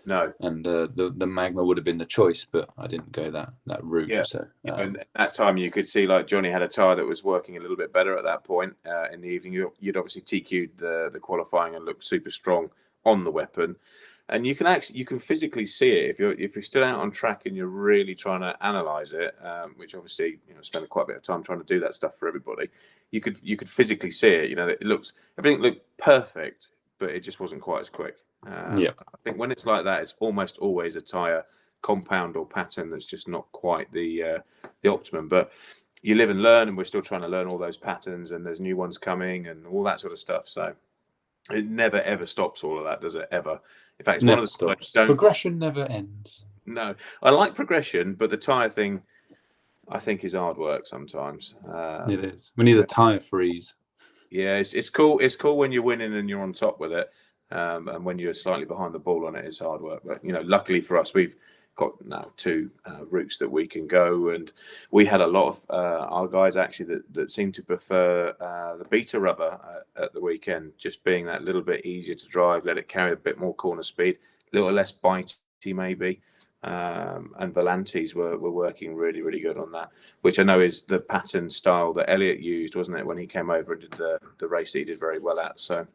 No. And the Magma would have been the choice, but I didn't go that route. Yeah. So and at that time you could see like Johnny had a tyre that was working a little bit better at that point in the evening. You'd obviously TQ'd the qualifying and looked super strong on the Weapon. And you can physically see it if you're still out on track and you're really trying to analyze it, which obviously spend quite a bit of time trying to do that stuff for everybody. You could physically see it. You know, everything looked perfect, but it just wasn't quite as quick. I think when it's like that, it's almost always a tyre compound or pattern that's just not quite the optimum. But you live and learn, and we're still trying to learn all those patterns, and there's new ones coming and all that sort of stuff. So it never ever stops, all of that, does it? Ever. In fact, it's never one of the stops. Progression never ends. No, I like progression, but the tyre thing, I think, is hard work sometimes. It is. We need a tyre freeze. Yeah, it's cool. It's cool when you're winning and you're on top with it, and when you're slightly behind the ball on it, it's hard work. But luckily for us, we've got now 2 routes that we can go, and we had a lot of our guys actually that seem to prefer the beta rubber at the weekend, just being that little bit easier to drive, let it carry a bit more corner speed, a little less bitey maybe. And Volantes were working really, really good on that, which I know is the pattern style that Elliot used, wasn't it, when he came over and did the race that he did very well at. So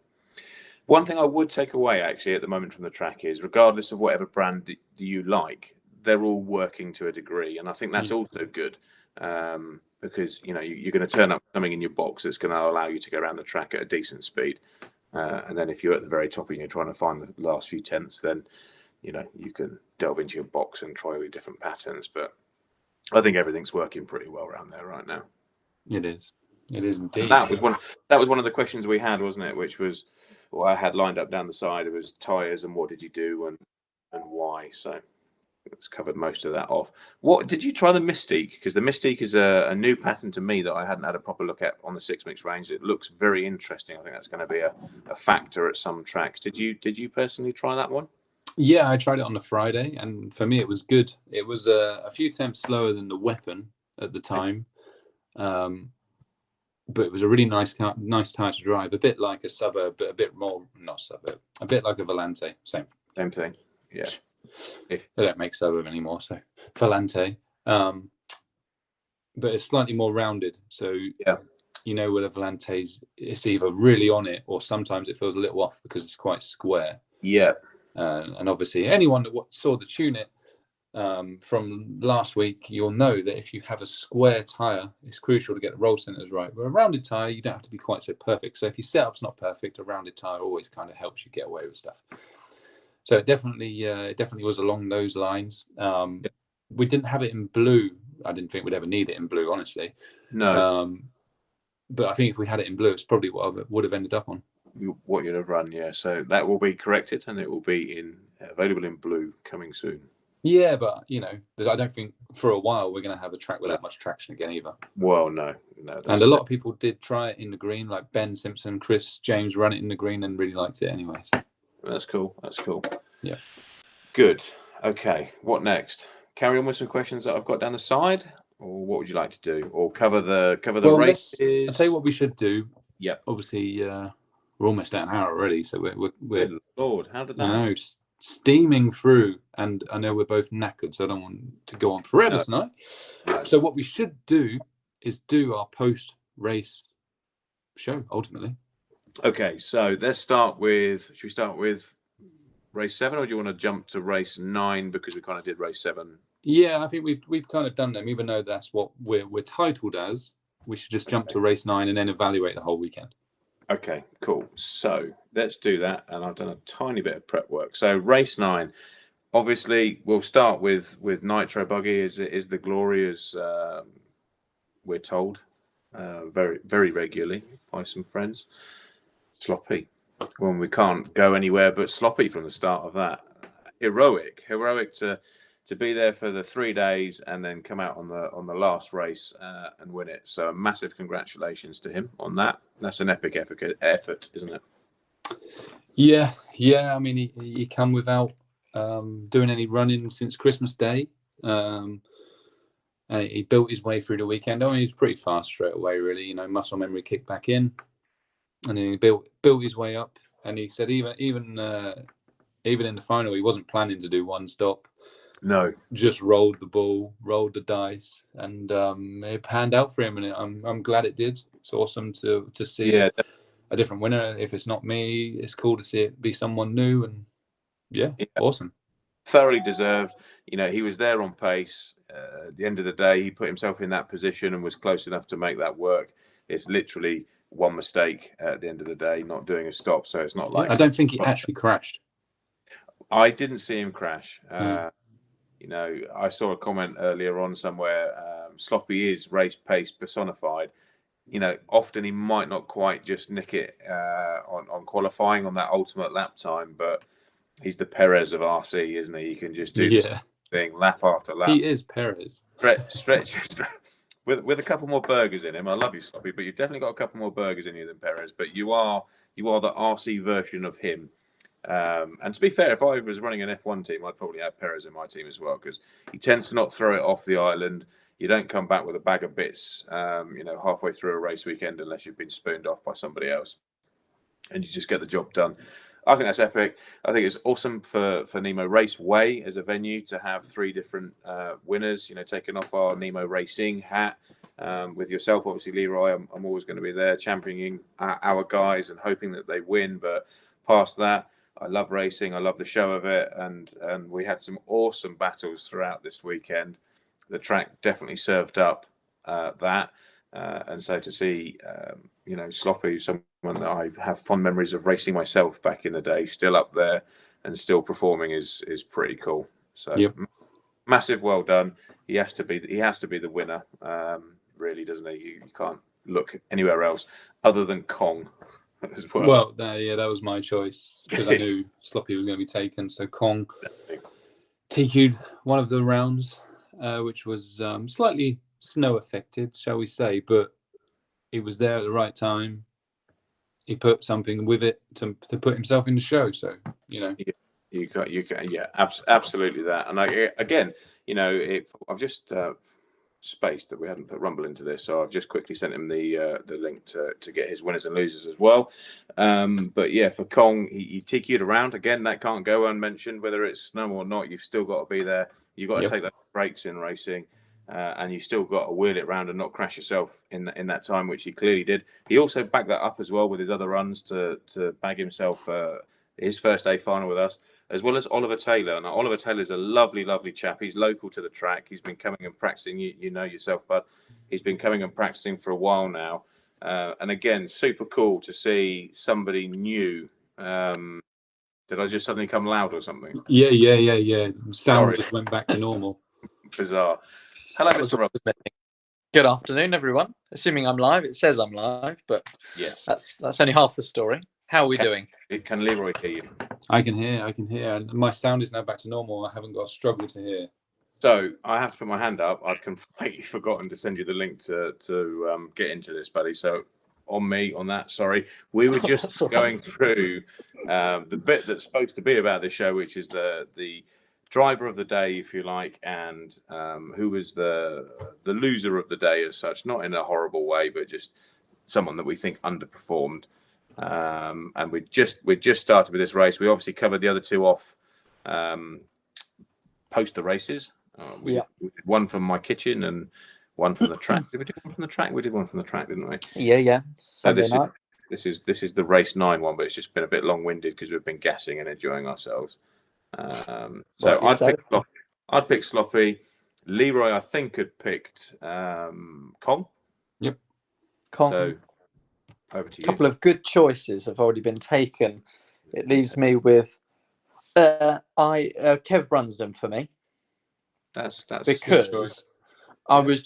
one thing I would take away actually at the moment from the track is, regardless of whatever brand that you like, they're all working to a degree, and I think that's also good, because you're going to turn up something in your box that's going to allow you to go around the track at a decent speed, and then if you're at the very top and you're trying to find the last few tenths, then you can delve into your box and try all the different patterns. But I think everything's working pretty well around there right now. It is indeed. And that was one of the questions we had, wasn't it? Which was, well, I had lined up down the side. It was tyres and what did you do and why. So it's covered most of that off. What did you try the Mystique? Because the Mystique is a new pattern to me that I hadn't had a proper look at on the 6-mix range. It looks very interesting. I think that's going to be a factor at some tracks. Did you personally try that one? Yeah, I tried it on the Friday, and for me, it was good. It was a few tenths slower than the Weapon at the time, but it was a really nice tire to drive. A bit like a Suburb, but a bit more not Suburb. A bit like a Volante. Same thing. Yeah. They don't make Suburb anymore, so Volante. But it's slightly more rounded. So with a Volante's, it's either really on it or sometimes it feels a little off because it's quite square. Yeah. And obviously, anyone that saw the tune it from last week, you'll know that if you have a square tyre, it's crucial to get the roll centers right. But a rounded tyre, you don't have to be quite so perfect. So if your setup's not perfect, a rounded tyre always kind of helps you get away with stuff. So it definitely was along those lines. We didn't have it in blue. I didn't think we'd ever need it in blue, honestly. No. But I think if we had it in blue, it's probably what I would have ended up on. What you'd have run, yeah. So that will be corrected, and it will be available in blue coming soon. Yeah, but you know, I don't think for a while we're going to have a track with that much traction again either. Well, no. And a lot of people did try it in the green, like Ben Simpson, Chris James run it in the green and really liked it anyway. So. That's cool. That's cool. Yeah. Good. Okay. What next? Carry on with some questions that I've got down the side, or what would you like to do? Or cover the races? I'll tell you what we should do. Yeah. Obviously, we're almost at an hour already, so we're Good Lord, how did that? I know, steaming through, and I know we're both knackered, so I don't want to go on forever tonight. No. So what we should do is do our post-race show ultimately. Okay, so let's start with. Should we start with race 7, or do you want to jump to race 9 because we kind of did race 7? Yeah, I think we've kind of done them, even though that's what we're titled as. We should just jump to race 9 and then evaluate the whole weekend. Okay, cool. So let's do that. And I've done a tiny bit of prep work. So race 9, obviously, we'll start with Nitro Buggy is the glory, as we're told very, very regularly by some friends. Sloppy. When we can't go anywhere but sloppy from the start of that. Heroic to be there for the 3 days and then come out on the last race and win it. So massive congratulations to him on that. That's an epic effort, isn't it? Yeah. I mean, he come without doing any running since Christmas Day, and he built his way through the weekend. I mean, he was pretty fast straight away, really. You know, muscle memory kicked back in, and then he built his way up. And he said even in the final, he wasn't planning to do one stop. No, just rolled the ball, rolled the dice, and it panned out for him. And I'm glad it did. It's awesome to see a different winner. If it's not me, it's cool to see it be someone new. And yeah. Awesome. Thoroughly deserved. You know, he was there on pace. At the end of the day, he put himself in that position and was close enough to make that work. It's literally one mistake at the end of the day, not doing a stop. So it's not like I don't think he actually crashed. I didn't see him crash. You know, I saw a comment earlier on somewhere. Sloppy is race pace personified. You know, often he might not quite just nick it on qualifying on that ultimate lap time, but he's the Perez of RC, isn't he? He can just do this thing lap after lap. He is Perez. Stretch with a couple more burgers in him. I love you, Sloppy, but you've definitely got a couple more burgers in you than Perez. But you are the RC version of him. And to be fair, if I was running an F1 team, I'd probably have Perez in my team as well, because he tends to not throw it off the island. You don't come back with a bag of bits, you know, halfway through a race weekend unless you've been spooned off by somebody else, and you just get the job done. I think that's epic. I think it's awesome for Nemo Raceway as a venue to have 3 different winners, you know, taking off our Nemo Racing hat with yourself, obviously, Leroy. I'm always going to be there championing our guys and hoping that they win. But past that, I love racing. I love the show of it. And we had some awesome battles throughout this weekend. The track definitely served up that. And so to see, you know, Sloppy, someone that I have fond memories of racing myself back in the day, still up there and still performing is pretty cool. So massive well done. He has to be the winner, really, doesn't he? You can't look anywhere else other than Kong as well. Well, that was my choice because I knew Sloppy was going to be taken. So Kong TQ'd one of the rounds, which was slightly snow affected, shall we say, but he was there at the right time. He put something with it to put himself in the show. So, you know, you can, absolutely that. And again, you know, I've just spaced that we hadn't put Rumble into this, so I've just quickly sent him the link to get his winners and losers as well. But yeah, for Kong, he TQ'd around again. That can't go unmentioned, whether it's snow or not. You've still got to be there. You've got to take those breaks in racing. And you still got to wheel it round and not crash yourself in that time, which he clearly did. He also backed that up as well with his other runs to bag himself his first A final with us, as well as Oliver Taylor. Now, Oliver Taylor's a lovely, lovely chap. He's local to the track. He's been coming and practicing. You know yourself, bud. He's been coming and practicing for a while now. And again, super cool to see somebody new. Did I just suddenly come loud or something? Yeah. Sound just went back to normal. Bizarre. Hello, Mr. Rob. Good afternoon, everyone. Assuming I'm live, it says I'm live, but yes, that's only half the story. How are we doing? Can Leroy hear you? I can hear. And my sound is now back to normal. I haven't got a struggle to hear. So I have to put my hand up. I'd completely forgotten to send you the link to get into this, buddy. So on that, sorry. We were just going through the bit that's supposed to be about this show, which is the driver of the day, if you like, and who was the loser of the day as such, not in a horrible way, but just someone that we think underperformed. And we just started with this race. We obviously covered the other two off post the races. We did one from my kitchen and one from the track. Did we do one from the track? We did one from the track, didn't we? Yeah. Sunday night. This is the RaceNine one, but it's just been a bit long-winded because we've been gassing and enjoying ourselves. So I'd pick Sloppy. Leroy, I think, had picked Kong. Yep. Kong. So over to you. A couple of good choices have already been taken. It leaves me with Kev Brunsden for me. That's because I was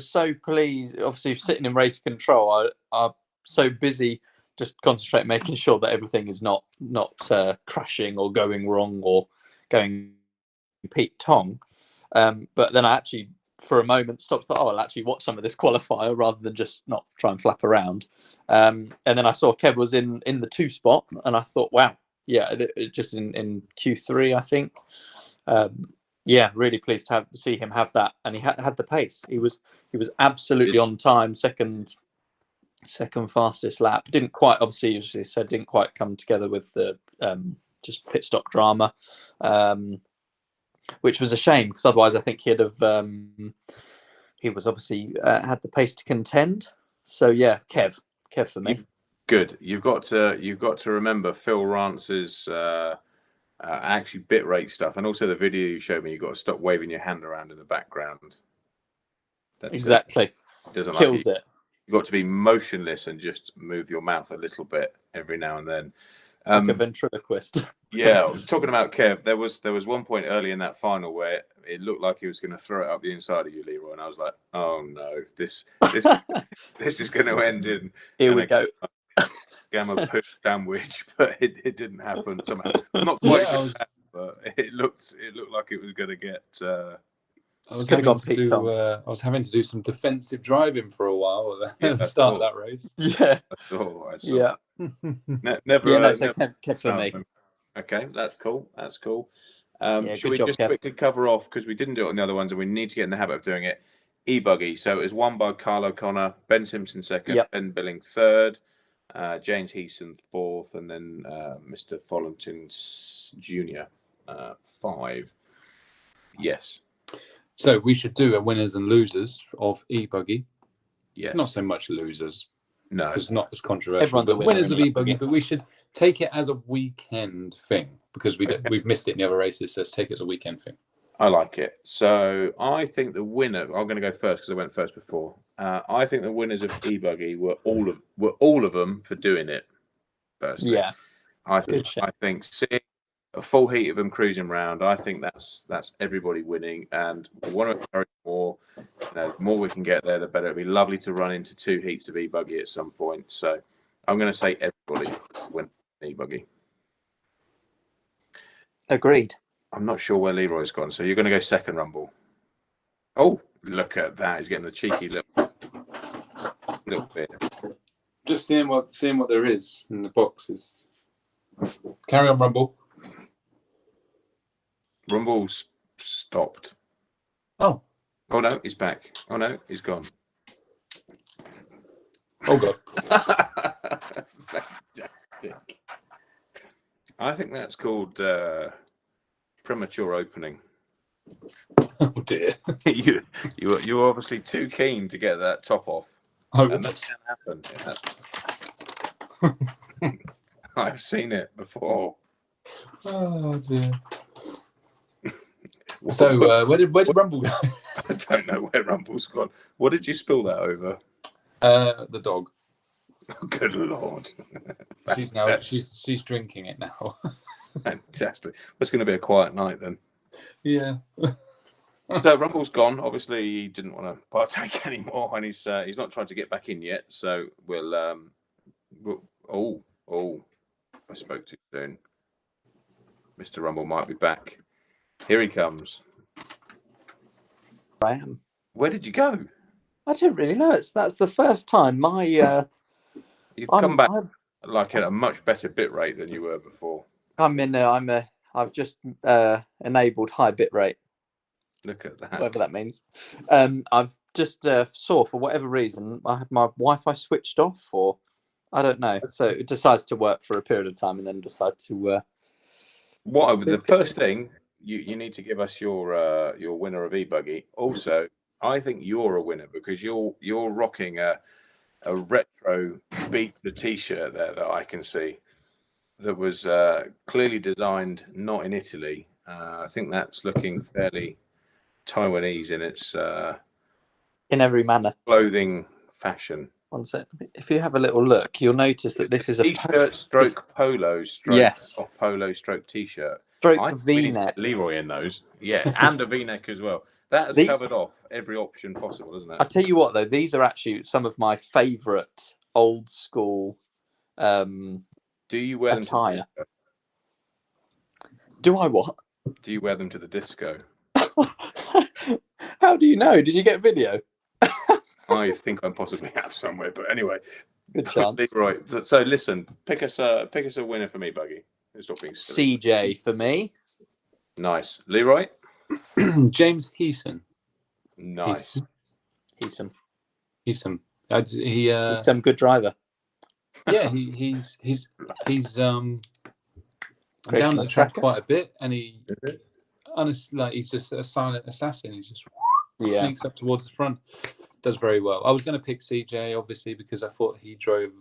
so pleased. Obviously, sitting in race control, I'm so busy just concentrate making sure that everything is not crashing or going wrong or going Pete Tong. But then I actually, for a moment, stopped. Thought, I'll actually watch some of this qualifier rather than just not try and flap around. And then I saw Kev was in the 2 spot, and I thought, wow, yeah, just in Q3, I think. Really pleased to see him have that, and he had the pace. He was absolutely on time, second fastest lap. Didn't quite, obviously, as you said, didn't quite come together with the just pit stop drama, which was a shame because otherwise I think he'd have. He was obviously had the pace to contend. So yeah, Kev for me. Good. You've got to remember Phil Rance's. Actually bit rate stuff, and also the video you showed me. You've got to stop waving your hand around in the background. That's exactly. Doesn't kills like it. You've got to be motionless and just move your mouth a little bit every now and then, like a ventriloquist. Yeah, talking about Kev, there was one point early in that final where it looked like he was going to throw it up the inside of you, Leroy, and I was like, "Oh no, this is going to end in here we go." Gamma poo sandwich, but it didn't happen somehow. Not quite, but it looked like it was going to get. I was having to do some defensive driving for a while at the start of that race. Yeah, I saw. Yeah. Never. So Kev for me. Okay, that's cool. Should we job, just Kev. quickly cover off, because we didn't do it on the other ones and we need to get in the habit of doing it. E-buggy. So it was won by Kyle O'Connor, Ben Simpson second, Ben Billing third, James Heason fourth, and then Mr. Follington Jr. 5. Yes. So we should do a winners and losers of E-buggy. Yes. Not so much losers. No. It's not as controversial. Everyone's a winner winners of anyway. E-buggy, but we should take it as a weekend thing because we've missed it in the other races. So let's take it as a weekend thing. I like it. So I think the winner. I'm going to go first because I went first before. I think the winners of E-buggy were all of them for doing it. Personally, Yeah. I think seeing a full heat of them cruising around, I think that's everybody winning, and we want to encourage more. The more we can get there, the better. It'd be lovely to run into 2 heats of E-buggy at some point. So I'm going to say everybody win E-buggy. Agreed. I'm not sure where Leroy's gone, so you're going to go second, Rumble. Oh, look at that! He's getting the cheeky little bit. Just seeing what there is in the boxes. Carry on, Rumble. Rumble's stopped. Oh no, he's back. Oh no, he's gone. Oh god. Fantastic. I think that's called premature opening. Oh dear. You're obviously too keen to get that top off. Oh, and that can happen. I've seen it before. Oh dear. So where did Rumble go? I don't know where Rumble's gone. What did you spill that over? The dog. Oh, good Lord. She's drinking it now. Fantastic. It's going to be a quiet night then. Yeah. So Rumble's gone. Obviously, he didn't want to partake anymore, and he's not trying to get back in yet. So we'll Oh, I spoke too soon. Mr. Rumble might be back. Here he comes. I am. Where did you go? I don't really know. That's the first time my. You've come back like at a much better bit rate than you were before. I've just enabled high bit rate. Look at that. Whatever that means. I've just saw for whatever reason I had my Wi-Fi switched off, or I don't know. So it decides to work for a period of time and then decide to. The first thing you need to give us your winner of E-buggy. Also, I think you're a winner because you're rocking a retro beta T-shirt there that I can see that was clearly designed not in Italy. I think that's looking fairly Taiwanese in its in every manner clothing fashion. One sec. If you have a little look, you'll notice that this is a T-shirt stroke polo stroke yes polo stroke T-shirt. stroke V-neck. Leroy in those, yeah, and a V-neck as well. That has covered off every option possible, isn't it? I tell you what, though, these are actually some of my favourite old school. Do you wear them attire. to the disco? Do I what? Do you wear them to the disco? How do you know? Did you get video? I think I possibly have somewhere, but anyway, good chance. Leroy. So listen, pick us a winner for me, Buggy. Stop being silly. CJ for me. Nice, Leroy. James Heeson. Nice. Heeson. He's some good driver. Yeah, he's down the track quite a bit, and honestly, like, he's just a silent assassin. He just sneaks up towards the front. Does very well. I was going to pick CJ obviously because I thought he drove.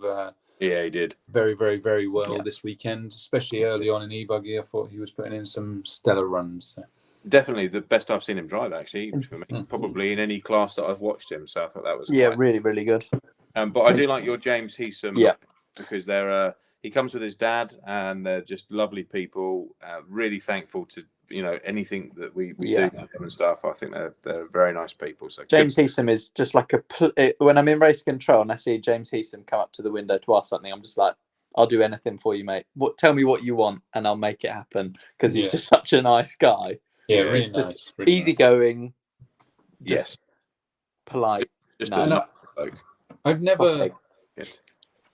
Yeah, he did very, very, very well this weekend, especially early on in E-buggy. I thought he was putting in some stellar runs. So. Definitely the best I've seen him drive, actually, for me, probably in any class that I've watched him. So I thought that was really, really good. But I do like your James Heeson, because they're he comes with his dad, and they're just lovely people. Really thankful to anything that we do for them and stuff. I think they're very nice people. So James Heeson is just like when I'm in race control and I see James Heeson come up to the window to ask something, I'm just like, I'll do anything for you, mate. Tell me what you want, and I'll make it happen, because he's just such a nice guy. Yeah, really nice. Just really easygoing. Yes. Polite. Just nice. I've never.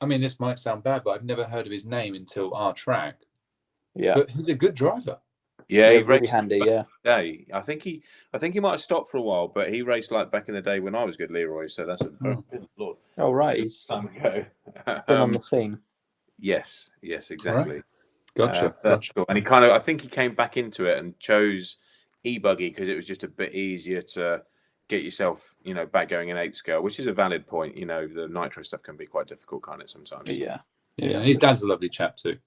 I mean, this might sound bad, but I've never heard of his name until our track. Yeah, but he's a good driver. Yeah, he really raced handy. Day. I think he might have stopped for a while, but he raced like back in the day when I was good, Leroy. So that's a very good Lord. Oh right, he's time ago. Been on the scene. Yes, exactly. Right. Gotcha. Cool. And I think he came back into it and chose E-buggy because it was just a bit easier to get yourself, back going in 8th scale, which is a valid point. The nitro stuff can be quite difficult, can't it, sometimes? Yeah. His dad's a lovely chap too.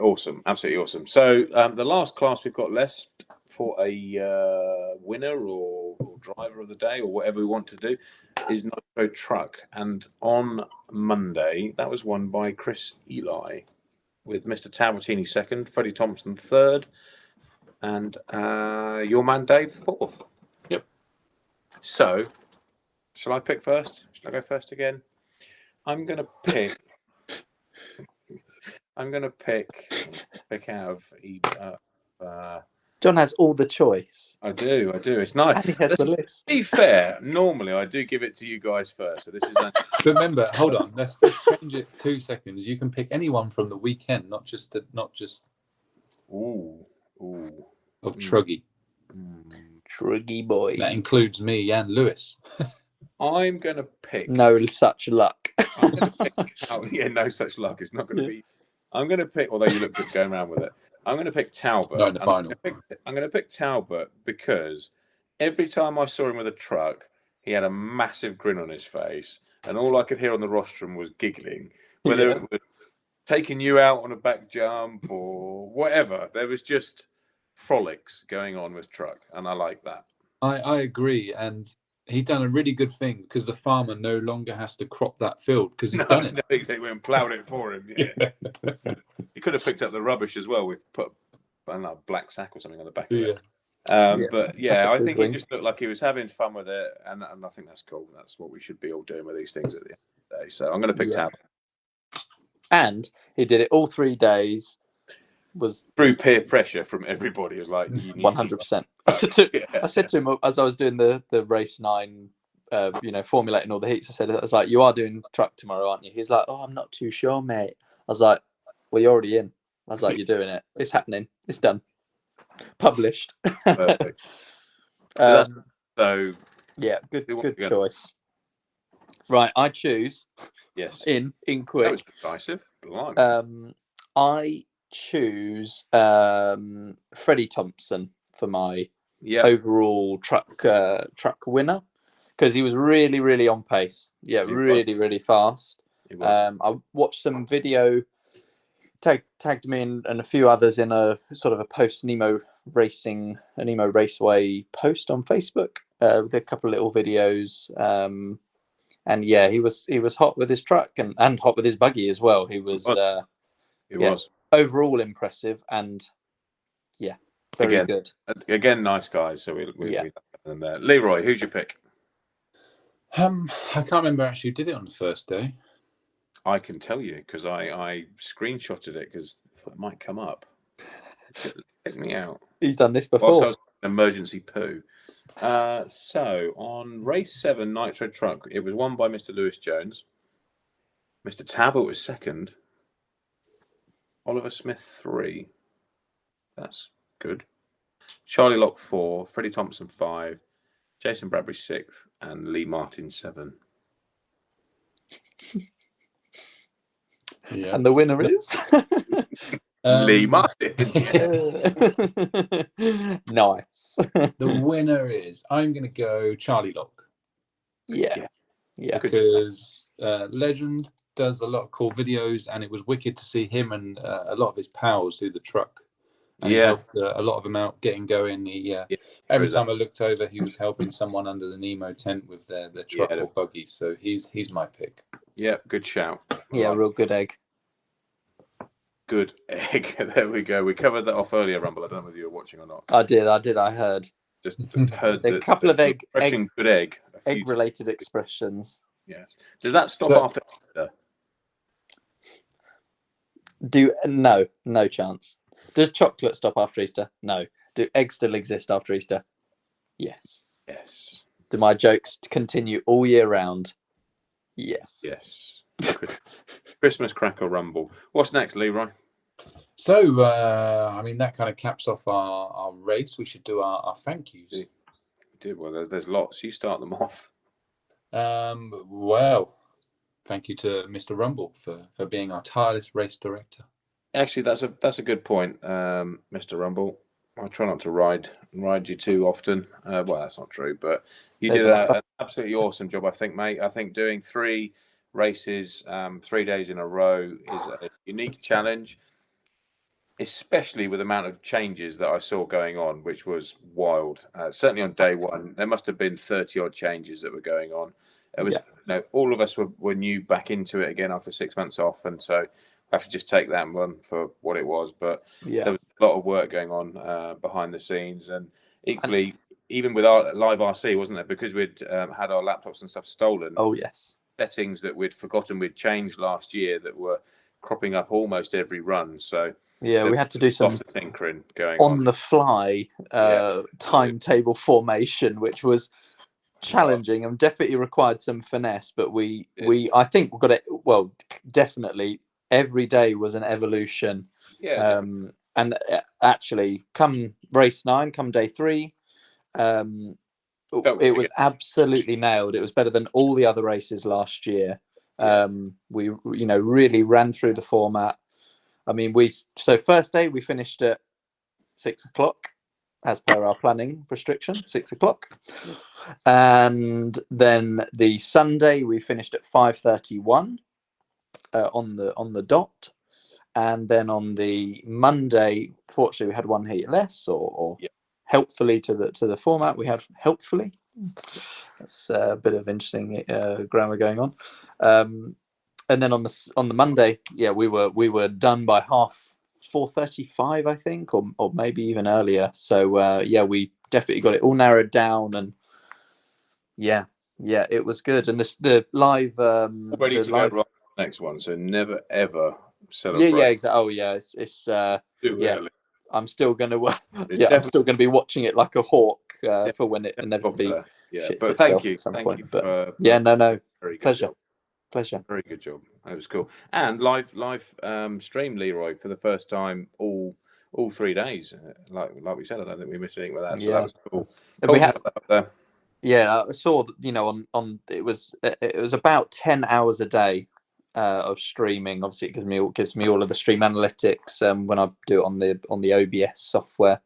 Awesome, absolutely awesome. So the last class we've got left for a winner or driver of the day, or whatever we want to do, is Nitro Truck. And on Monday, that was won by Chris Eli, with Mr. Talbertini second, Freddie Thompson third, and your man Dave fourth. Yep. So, shall I pick first? Shall I go first again? I'm gonna pick out of John has all the choice. I do. It's nice. And he has the list. To be fair, normally I do give it to you guys first. So this is. Remember, hold on. Let's change it 2 seconds. You can pick anyone from the weekend, not just. Ooh. Of Truggy. Truggy boy. That includes me and Lewis. I'm gonna pick. No such luck. I'm gonna pick. No such luck. It's not gonna be. I'm gonna pick. Although you look good going around with it. I'm going to pick Talbot. Not in the final. I'm going to pick Talbot because every time I saw him with a truck, he had a massive grin on his face, and all I could hear on the rostrum was giggling. Whether it was taking you out on a back jump or whatever, there was just frolics going on with truck, and I like that. I agree, and he's done a really good thing because the farmer no longer has to crop that field because he's done it. No, he went and ploughed it for him. Yeah. He could have picked up the rubbish as well. We've put a black sack or something on the back of it. But I think he just looked like he was having fun with it, and I think that's cool. That's what we should be all doing with these things at the end of the day. So I'm going to pick Talbot. and he did it all 3 days. Was through peer pressure from everybody. It was like, you need 100%. I said to him as I was doing the RaceNine, formulating all the heats. I was like, "You are doing truck tomorrow, aren't you?" He's like, "Oh, I'm not too sure, mate." I was like, "Well, you're already in." I was like, "You're doing it. It's happening. It's done. Published." Perfect. So yeah, good choice. Right, I choose. Yes. In quick. That was decisive. I choose Freddie Thompson for my overall truck winner, because he was really, really on pace. Yeah, really fast. I watched some video, tagged me and a few others in a sort of a post Nemo Raceway post on Facebook with a couple of little videos. And yeah, he was hot with his truck and hot with his buggy as well. He was overall impressive and very good. Again, nice guys. So we them there. Leroy, who's your pick? I can't remember actually who did it on the first day. I can tell you because I screenshotted it because I thought it might come up. Check me out. He's done this before. Whilst I was emergency poo. So on race 7 Nitro Truck, it was won by Mr. Lewis Jones. Mr. Talbot was second. Oliver Smith 3. That's good. Charlie Lock 4. Freddie Thompson 5. Jason Bradbury 6th. And Lee Martin 7. Yeah. And the winner is Lee Martin. Nice. The winner is, I'm going to go Charlie Lock. Yeah. Because Legend does a lot of cool videos, and it was wicked to see him and a lot of his pals do the truck. And he helped a lot of them out getting going. Every time I looked over, he was helping someone under the Nemo tent with their truck or buggy. So he's my pick. Yeah, good shout. Yeah, real good egg. Good egg. There we go. We covered that off earlier, Rumble. I don't know whether you were watching or not. I did. I heard. Just heard a couple of good egg-related expressions. Yes. Does that stop after Easter? No chance. Does chocolate stop after Easter? No. Do eggs still exist after Easter? Yes. Yes. Do my jokes continue all year round? Yes. Yes. Christmas crackle Rumble. What's next, Leroy? So, that kind of caps off our race. We should do our thank yous. We did. Well, there's lots. You start them off. Well, thank you to Mr. Rumble for being our tireless race director. Actually, that's a good point, Mr. Rumble. I try not to ride you too often. Well, that's not true, but you did an absolutely awesome job, I think, mate. I think doing 3 races 3 days in a row is a unique challenge, especially with the amount of changes that I saw going on, which was wild. Certainly on day 1, there must have been 30 odd changes that were going on. It was all of us were new back into it again after 6 months off, and so I have to just take that one for what it was. But there was a lot of work going on behind the scenes, and equally, even with our live RC, wasn't there? Because we'd had our laptops and stuff stolen. Oh yes. Settings that we'd forgotten we'd changed last year that were cropping up almost every run. So we had to do some tinkering going on the fly timetable formation, which was challenging and definitely required some finesse. But I think we got it. Well, definitely every day was an evolution. And actually, come race 9, come day 3. It was absolutely nailed. It was better than all the other races last year. We really ran through the format. I mean, so first day we finished at 6 o'clock as per our planning restriction, 6 o'clock. And then the Sunday we finished at 5:31 on the dot. And then on the Monday, fortunately, we had one heat less, or helpfully to the format. We had helpfully. That's a bit of interesting grammar going on. And then on the Monday, we were done by 4:35, I think, or maybe even earlier. So we definitely got it all narrowed down, and it was good. And the live ready to go, right? next one. So never ever Yeah, celebrate yeah, exactly. Oh, yeah, it's too yeah. early. I'm still gonna It I'm still gonna be watching it like a hawk for when it definitely inevitably popular. Yeah, shits but thank itself you, at some thank point. you But yeah, no, very good pleasure, job. pleasure. Very good job. That was cool. And live stream, Leroy, for the first time all 3 days. Like we said, I don't think we missed anything with that. So that Yeah, was cool. we Cool to had have that up there. yeah. I saw on it was about 10 hours a day of streaming. Obviously, it gives me all of the stream analytics when I do it on the OBS software.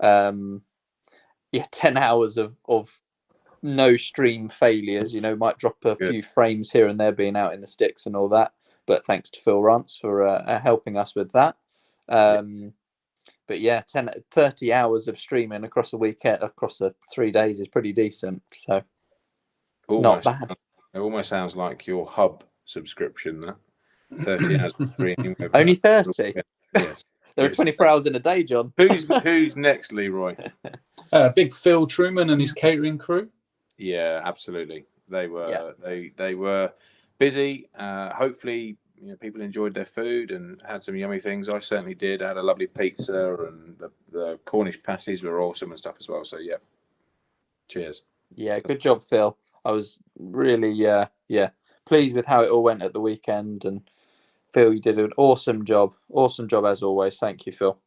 Yeah, 10 hours of no stream failures. Might drop a Good. few frames here and there being out in the sticks and all that. But thanks to Phil Rance for helping us with that. But yeah, 30 hours of streaming across a weekend, across 3 days is pretty decent. So not bad. It almost sounds like your hub subscription, that 30 hours of streaming. Only 30? Yes. There are 24 hours in a day, John. Who's next, Leroy? Big Phil Truman and his catering crew. Yeah, absolutely. They were Yeah. they were busy. Hopefully, people enjoyed their food and had some yummy things. I certainly did. I had a lovely pizza, and the Cornish pasties were awesome and stuff as well. So yeah, cheers. Yeah, good job, Phil. I was really pleased with how it all went at the weekend, and Phil, you did an awesome job. Awesome job as always. Thank you, Phil.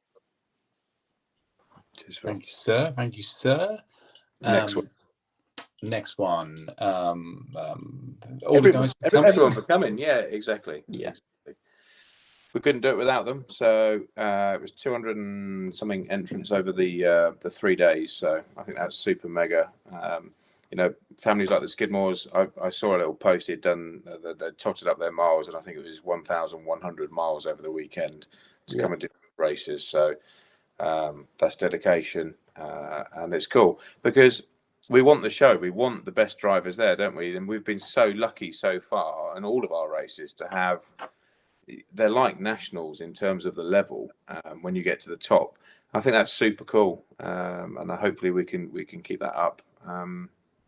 Cheers, Phil. Thank you, sir. Thank you, sir. Next one. Next one. Everyone for coming. Yeah, exactly. Yeah. Exactly. We couldn't do it without them. So it was 200 and something entrants over the 3 days. So I think that's super mega. Families like the Skidmores, I saw a little post he'd done. They totted up their miles, and I think it was 1,100 miles over the weekend to come and do races. So that's dedication, and it's cool because we want the show. We want the best drivers there, don't we? And we've been so lucky so far in all of our races to have. They're like nationals in terms of the level when you get to the top. I think that's super cool, and hopefully we can keep that up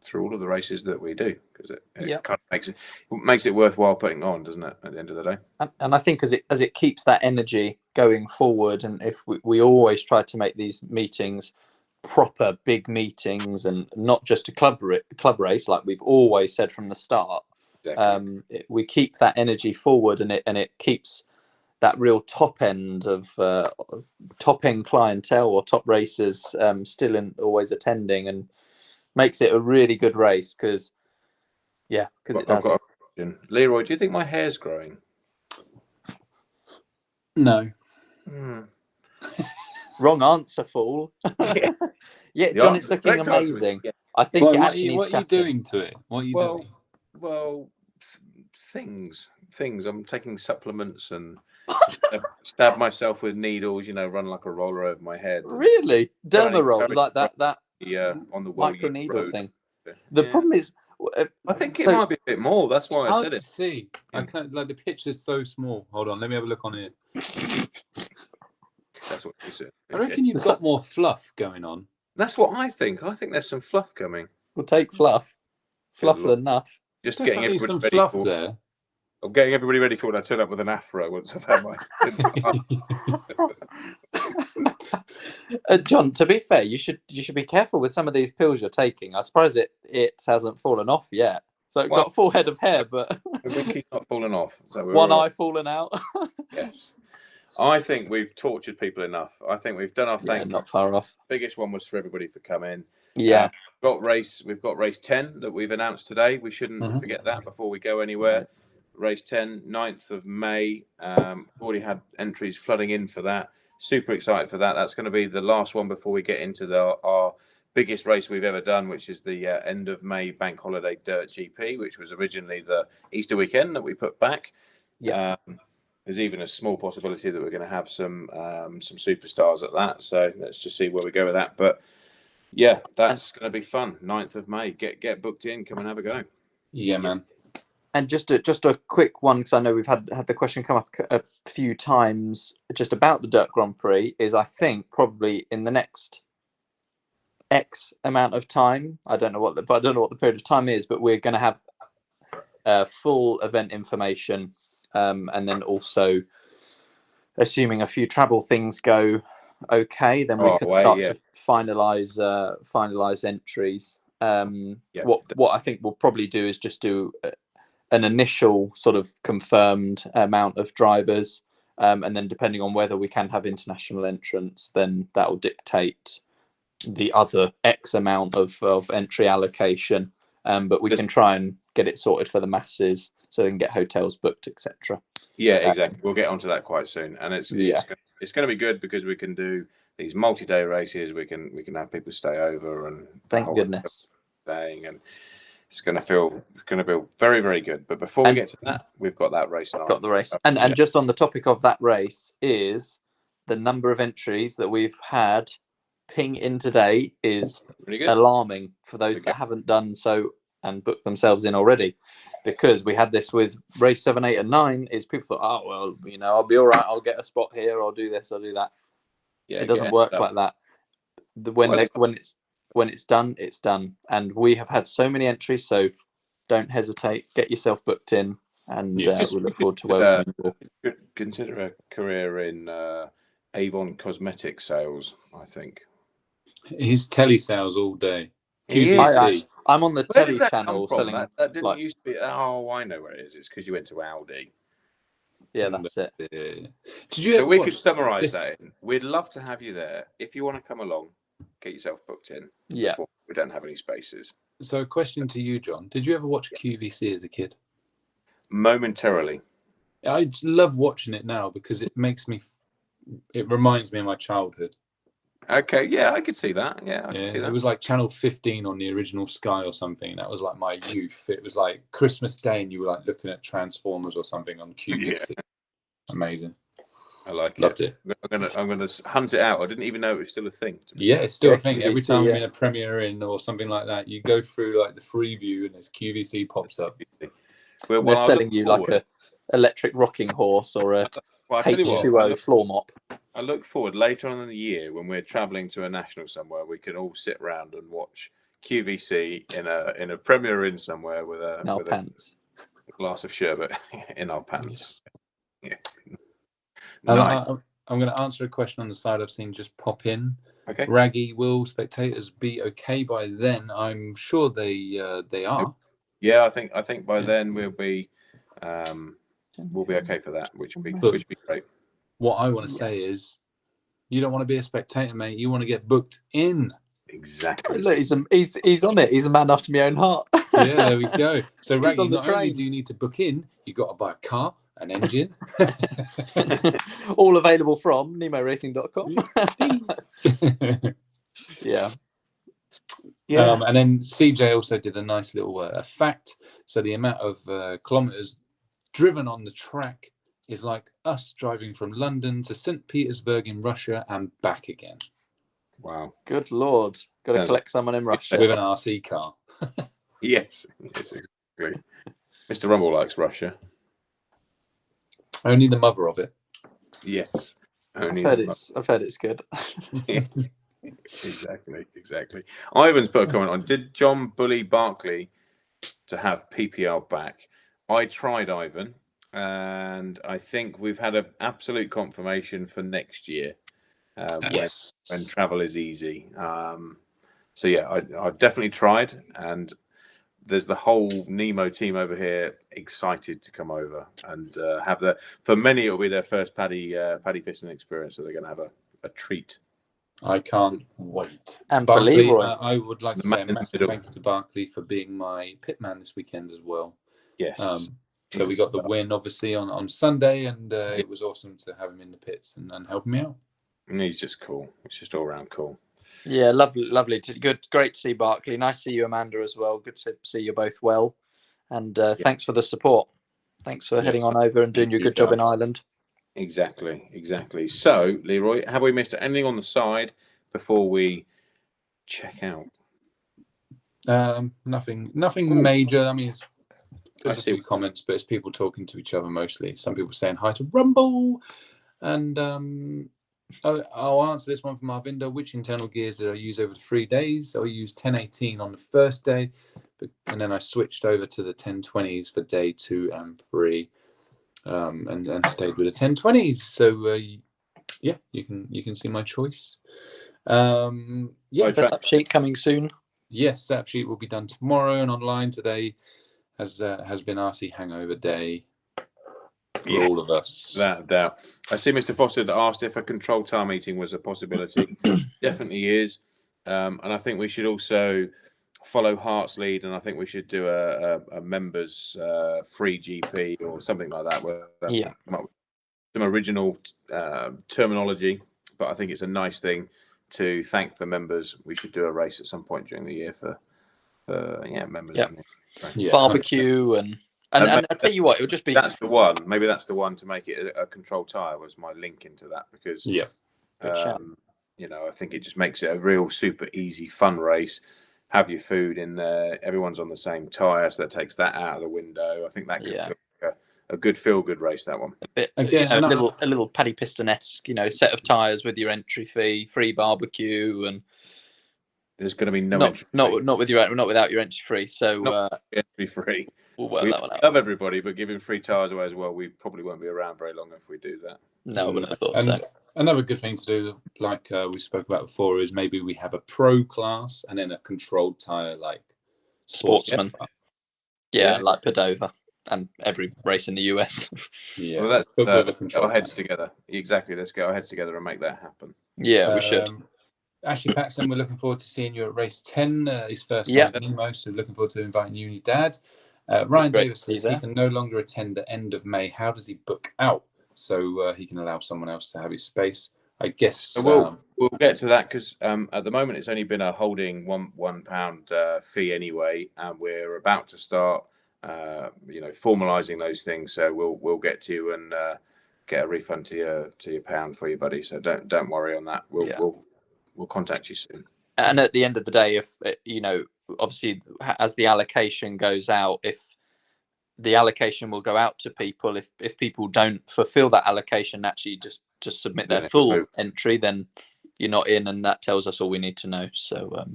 through all of the races that we do, because it kind of makes it worthwhile putting on, doesn't it? At the end of the day, and I think as it keeps that energy going forward, and if we always try to make these meetings proper big meetings and not just a club race like we've always said from the start. exactly. We keep that energy forward, and it keeps that real top end of top end clientele or top racers still always attending, and makes it a really good race because it does. I've got a question. Leroy, do you think my hair's growing? No. Wrong answer, fool. Yeah, John, it's looking amazing. I think it actually needs what are you doing to it? What are you doing? Well, things. I'm taking supplements and stab myself with needles. Run like a roller over my head. Really, derma roll like that. Yeah, on the micro needle road thing. The problem is, I think it might be a bit more. That's why I said it. See, I can't, like, the picture's so small. Hold on, let me have a look on here. That's what you said. I reckon you've got more fluff going on. That's what I think. I think there's some fluff coming. We'll take fluff. Fluff enough. Just There's getting everybody some ready fluff for. There. I'm getting everybody ready for when I turn up with an afro once I've had my. John, to be fair, you should be careful with some of these pills you're taking. I suppose it hasn't fallen off yet. So it got a full head of hair, but Ricky's not falling off. So one eye falling out. Yes. I think we've tortured people enough. I think we've done our thing. Yeah, not far off. Biggest one was for everybody for coming. Yeah. We've got race 10 that we've announced today. We shouldn't forget that before we go anywhere. Right. Race 10, 9th of May. Already had entries flooding in for that. Super excited for that. That's going to be the last one before we get into our biggest race we've ever done, which is the end of May Bank Holiday Dirt GP, which was originally the Easter weekend that we put back. Yeah. There's even a small possibility that we're going to have some superstars at that. So let's just see where we go with that. But yeah, that's going to be fun. 9th of May. Get booked in. Come and have a go. Yeah, man. And just a quick one, because I know we've had the question come up a few times just about the Dirt Grand Prix. Is I think probably in the next X amount of time. I don't know what the period of time is, but we're going to have full event information and then also assuming a few travel things go okay, then we can start to finalize entries. What I think we'll probably do is just do an initial sort of confirmed amount of drivers, and then depending on whether we can have international entrants, then that will dictate the other X amount of entry allocation. But we can try and get it sorted for the masses so they can get hotels booked, etc. Yeah, exactly. We'll get onto that quite soon, and it's going to be good because we can do these multi-day races. We can have people stay over, and thank goodness, staying, and it's going to feel very, very good. But before we get to that, we've got that race. Got the race, and just on the topic of that race is the number of entries that we've had ping in today is alarming for those that haven't done so and booked themselves in already, because we had this with race 7, 8, and 9. Is people thought, oh well, you know, I'll be all right. I'll get a spot here. I'll do this. I'll do that. Yeah, it doesn't work like that. When it's done, it's done. And we have had so many entries, so don't hesitate. Get yourself booked in, and we look forward to welcoming you. Consider a career in Avon cosmetic sales. I think he's telesales all day. I'm on the telly channel selling. That didn't used to be. Oh, I know where it is. It's because you went to Aldi. Yeah, that's it. Did you? We could summarise that. We'd love to have you there. If you want to come along, get yourself booked in. Yeah. We don't have any spaces. So, a question to you, John. Did you ever watch QVC as a kid? Momentarily. I love watching it now because it reminds me of my childhood. Okay, yeah, I could see that. Yeah, I could see that. It was like channel 15 on the original Sky or something. That was like my youth. It was like Christmas Day and you were like looking at Transformers or something on QVC. Yeah. Amazing. I like Loved it. I'm gonna hunt it out. I didn't even know it was still a thing. Yeah, it's still a thing. Every time I'm in a Premiere Inn or something like that, you go through like the free view and there's QVC pops up. They're selling you like a electric rocking horse or a H2O floor mop. I look forward later on in the year when we're travelling to a national somewhere, we can all sit around and watch QVC in a Premier Inn somewhere with a glass of sherbet in our pants. Yes. Yeah. Nice. I'm going to answer a question on the side I've seen just pop in. Okay. Raggy, will spectators be okay by then? I'm sure they are. Yeah, I think by then we'll be okay for that, which would be great. What I want to say is, you don't want to be a spectator, mate. You want to get booked in. Exactly. Look, he's on it. He's a man after my own heart. Yeah, there we go. So, Raggy, not only do you need to book in, you got to buy a car, an engine. All available from nemoracing.com. Yeah. And then CJ also did a nice little fact. So the amount of kilometers driven on the track is like us driving from London to St. Petersburg in Russia and back again. Wow. Good Lord. Got to collect someone in Russia. With an RC car. Yes, exactly. Mr. Rumble likes Russia. Only the mother of it. Yes. I've heard it's good. Yes. Exactly. Ivan's put a comment on. Did John bully Barkley to have PPL back? I tried, Ivan, and I think we've had an absolute confirmation for next year. Yes. When travel is easy. So yeah, I've definitely tried, and there's the whole Nemo team over here excited to come over and have for many it'll be their first paddy piston experience, so they're going to have a treat. I can't wait. And Barkley, for Leroy, I would like to say a massive thank you to Barkley for being my pitman this weekend as well. Yes. So we got the win obviously on Sunday, and it was awesome to have him in the pits and help me out. And he's just cool. It's just all around cool. Yeah, lovely. Great to see Barkley. Nice to see you, Amanda, as well. Good to see you both well. And thanks for the support. Thanks for heading on over and doing your good job in Ireland. Exactly. So, Leroy, have we missed anything on the side before we check out? Nothing major. I mean, there's a few comments, but it's people talking to each other mostly. Some people saying hi to Rumble, and I'll answer this one from Arvinder. Which internal gears did I use over the 3 days? I used 1018 on the first day, and then I switched over to the 1020s for day 2 and 3. and stayed with the 1020s. So yeah, you can see my choice. Yeah, setup sheet coming soon. Yes, setup sheet will be done tomorrow and online. Today has been RC Hangover Day for all of us. Without doubt. I see Mr. Foster that asked if a control tower meeting was a possibility. Definitely is. And I think we should also follow Hart's lead, and I think we should do a members free GP or something like that. Where some original terminology, but I think it's a nice thing to thank the members. We should do a race at some point during the year for members. Yeah, barbecue and I tell you what, it'll just be that's the one. Maybe that's the one to make it a control tire was my link into that, because you know, I think it just makes it a real super easy fun race. Have your food in there, everyone's on the same tire, so that takes that out of the window. I think that could feel like a good feel-good race, that one. A bit, again, a little Paddy Piston-esque, you know, set of tires with your entry fee, free barbecue, and there's going to be not without your entry fee. So entry free. We'll we love everybody, but giving free tires away as well, we probably won't be around very long if we do that. No, but I thought so. Another good thing to do, like we spoke about before, is maybe we have a pro class and then a controlled tire like sportsman. Yeah, like Padova and every race in the US. Yeah, well, let's get our heads together. Exactly, let's get our heads together and make that happen. Yeah, we should. Ashley Paxton, we're looking forward to seeing you at race 10. His first time at Nemo, so looking forward to inviting you and your dad. Ryan Davis says he can no longer attend the end of May. How does he book out so he can allow someone else to have his space? I guess so we'll get to that, because at the moment it's only been a holding £1 fee anyway, and we're about to start formalising those things. So we'll get to you and get a refund to your pound for you, buddy. So don't worry on that. We'll contact you soon. And at the end of the day, if you know, obviously, as the allocation goes out, if the allocation will go out to people, if people don't fulfil that allocation, actually just submit their full entry, then you're not in, and that tells us all we need to know. So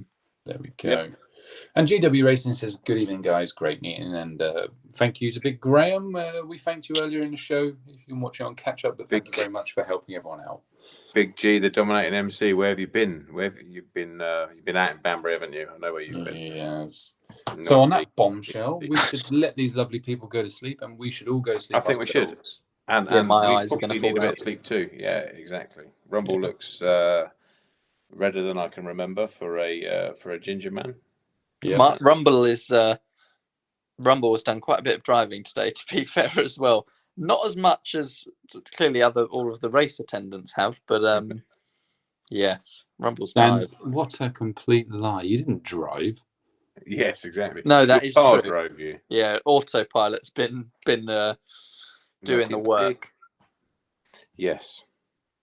there we go. Yep. And GW Racing says, "Good evening, guys. Great meeting, and thank you to Big Graham. We thanked you earlier in the show. If you can watch it on catch up, but thank you very much for helping everyone out." Big G, the dominating MC, where have you been? You've been out in Banbury, haven't you? I know where you've been. Yes. So on that bombshell, we should let these lovely people go to sleep, and we should all go to sleep. I think we should. And my eyes are going to need a bit of sleep too. Yeah, exactly. Rumble looks redder than I can remember for a ginger man. Yeah. Rumble has done quite a bit of driving today, to be fair, as well. Not as much as clearly all of the race attendants have, but yes, Rumble's tired. And what a complete lie! You didn't drive. Yes, exactly. No, that is true. Drove you. Yeah, autopilot's been doing the work. Yes,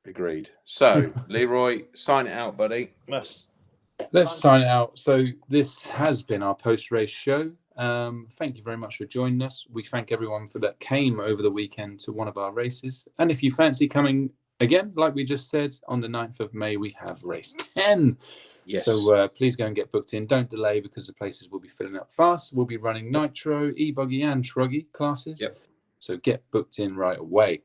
agreed. So, Leroy, sign it out, buddy. Let's sign it out. So this has been our post-race show. Thank you very much for joining us. We thank everyone that came over the weekend to one of our races. And if you fancy coming again, like we just said, on the 9th of May, we have race 10. Yes. So please go and get booked in. Don't delay, because the places will be filling up fast. We'll be running Nitro, E-buggy and Truggy classes. Yep. So get booked in right away.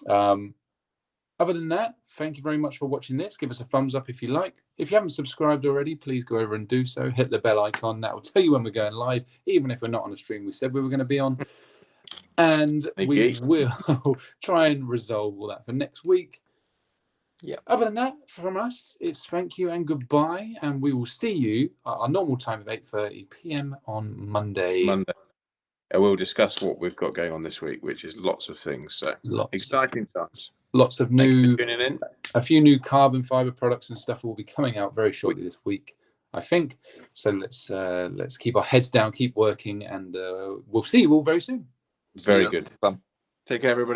Other than that, thank you very much for watching this. Give us a thumbs up if you like. If you haven't subscribed already, please go over and do so. Hit the bell icon. That will tell you when we're going live, even if we're not on the stream we said we were going to be on. And we will try and resolve all that for next week. Yeah. Other than that, from us, it's thank you and goodbye. And we will see you at our normal time of 8:30 p.m. on Monday. And we'll discuss what we've got going on this week, which is lots of things. So exciting times. Lots of a few new carbon fiber products and stuff will be coming out very shortly this week, I think. So let's keep our heads down, keep working, and we'll see you all very soon. Very good. Take care, everybody.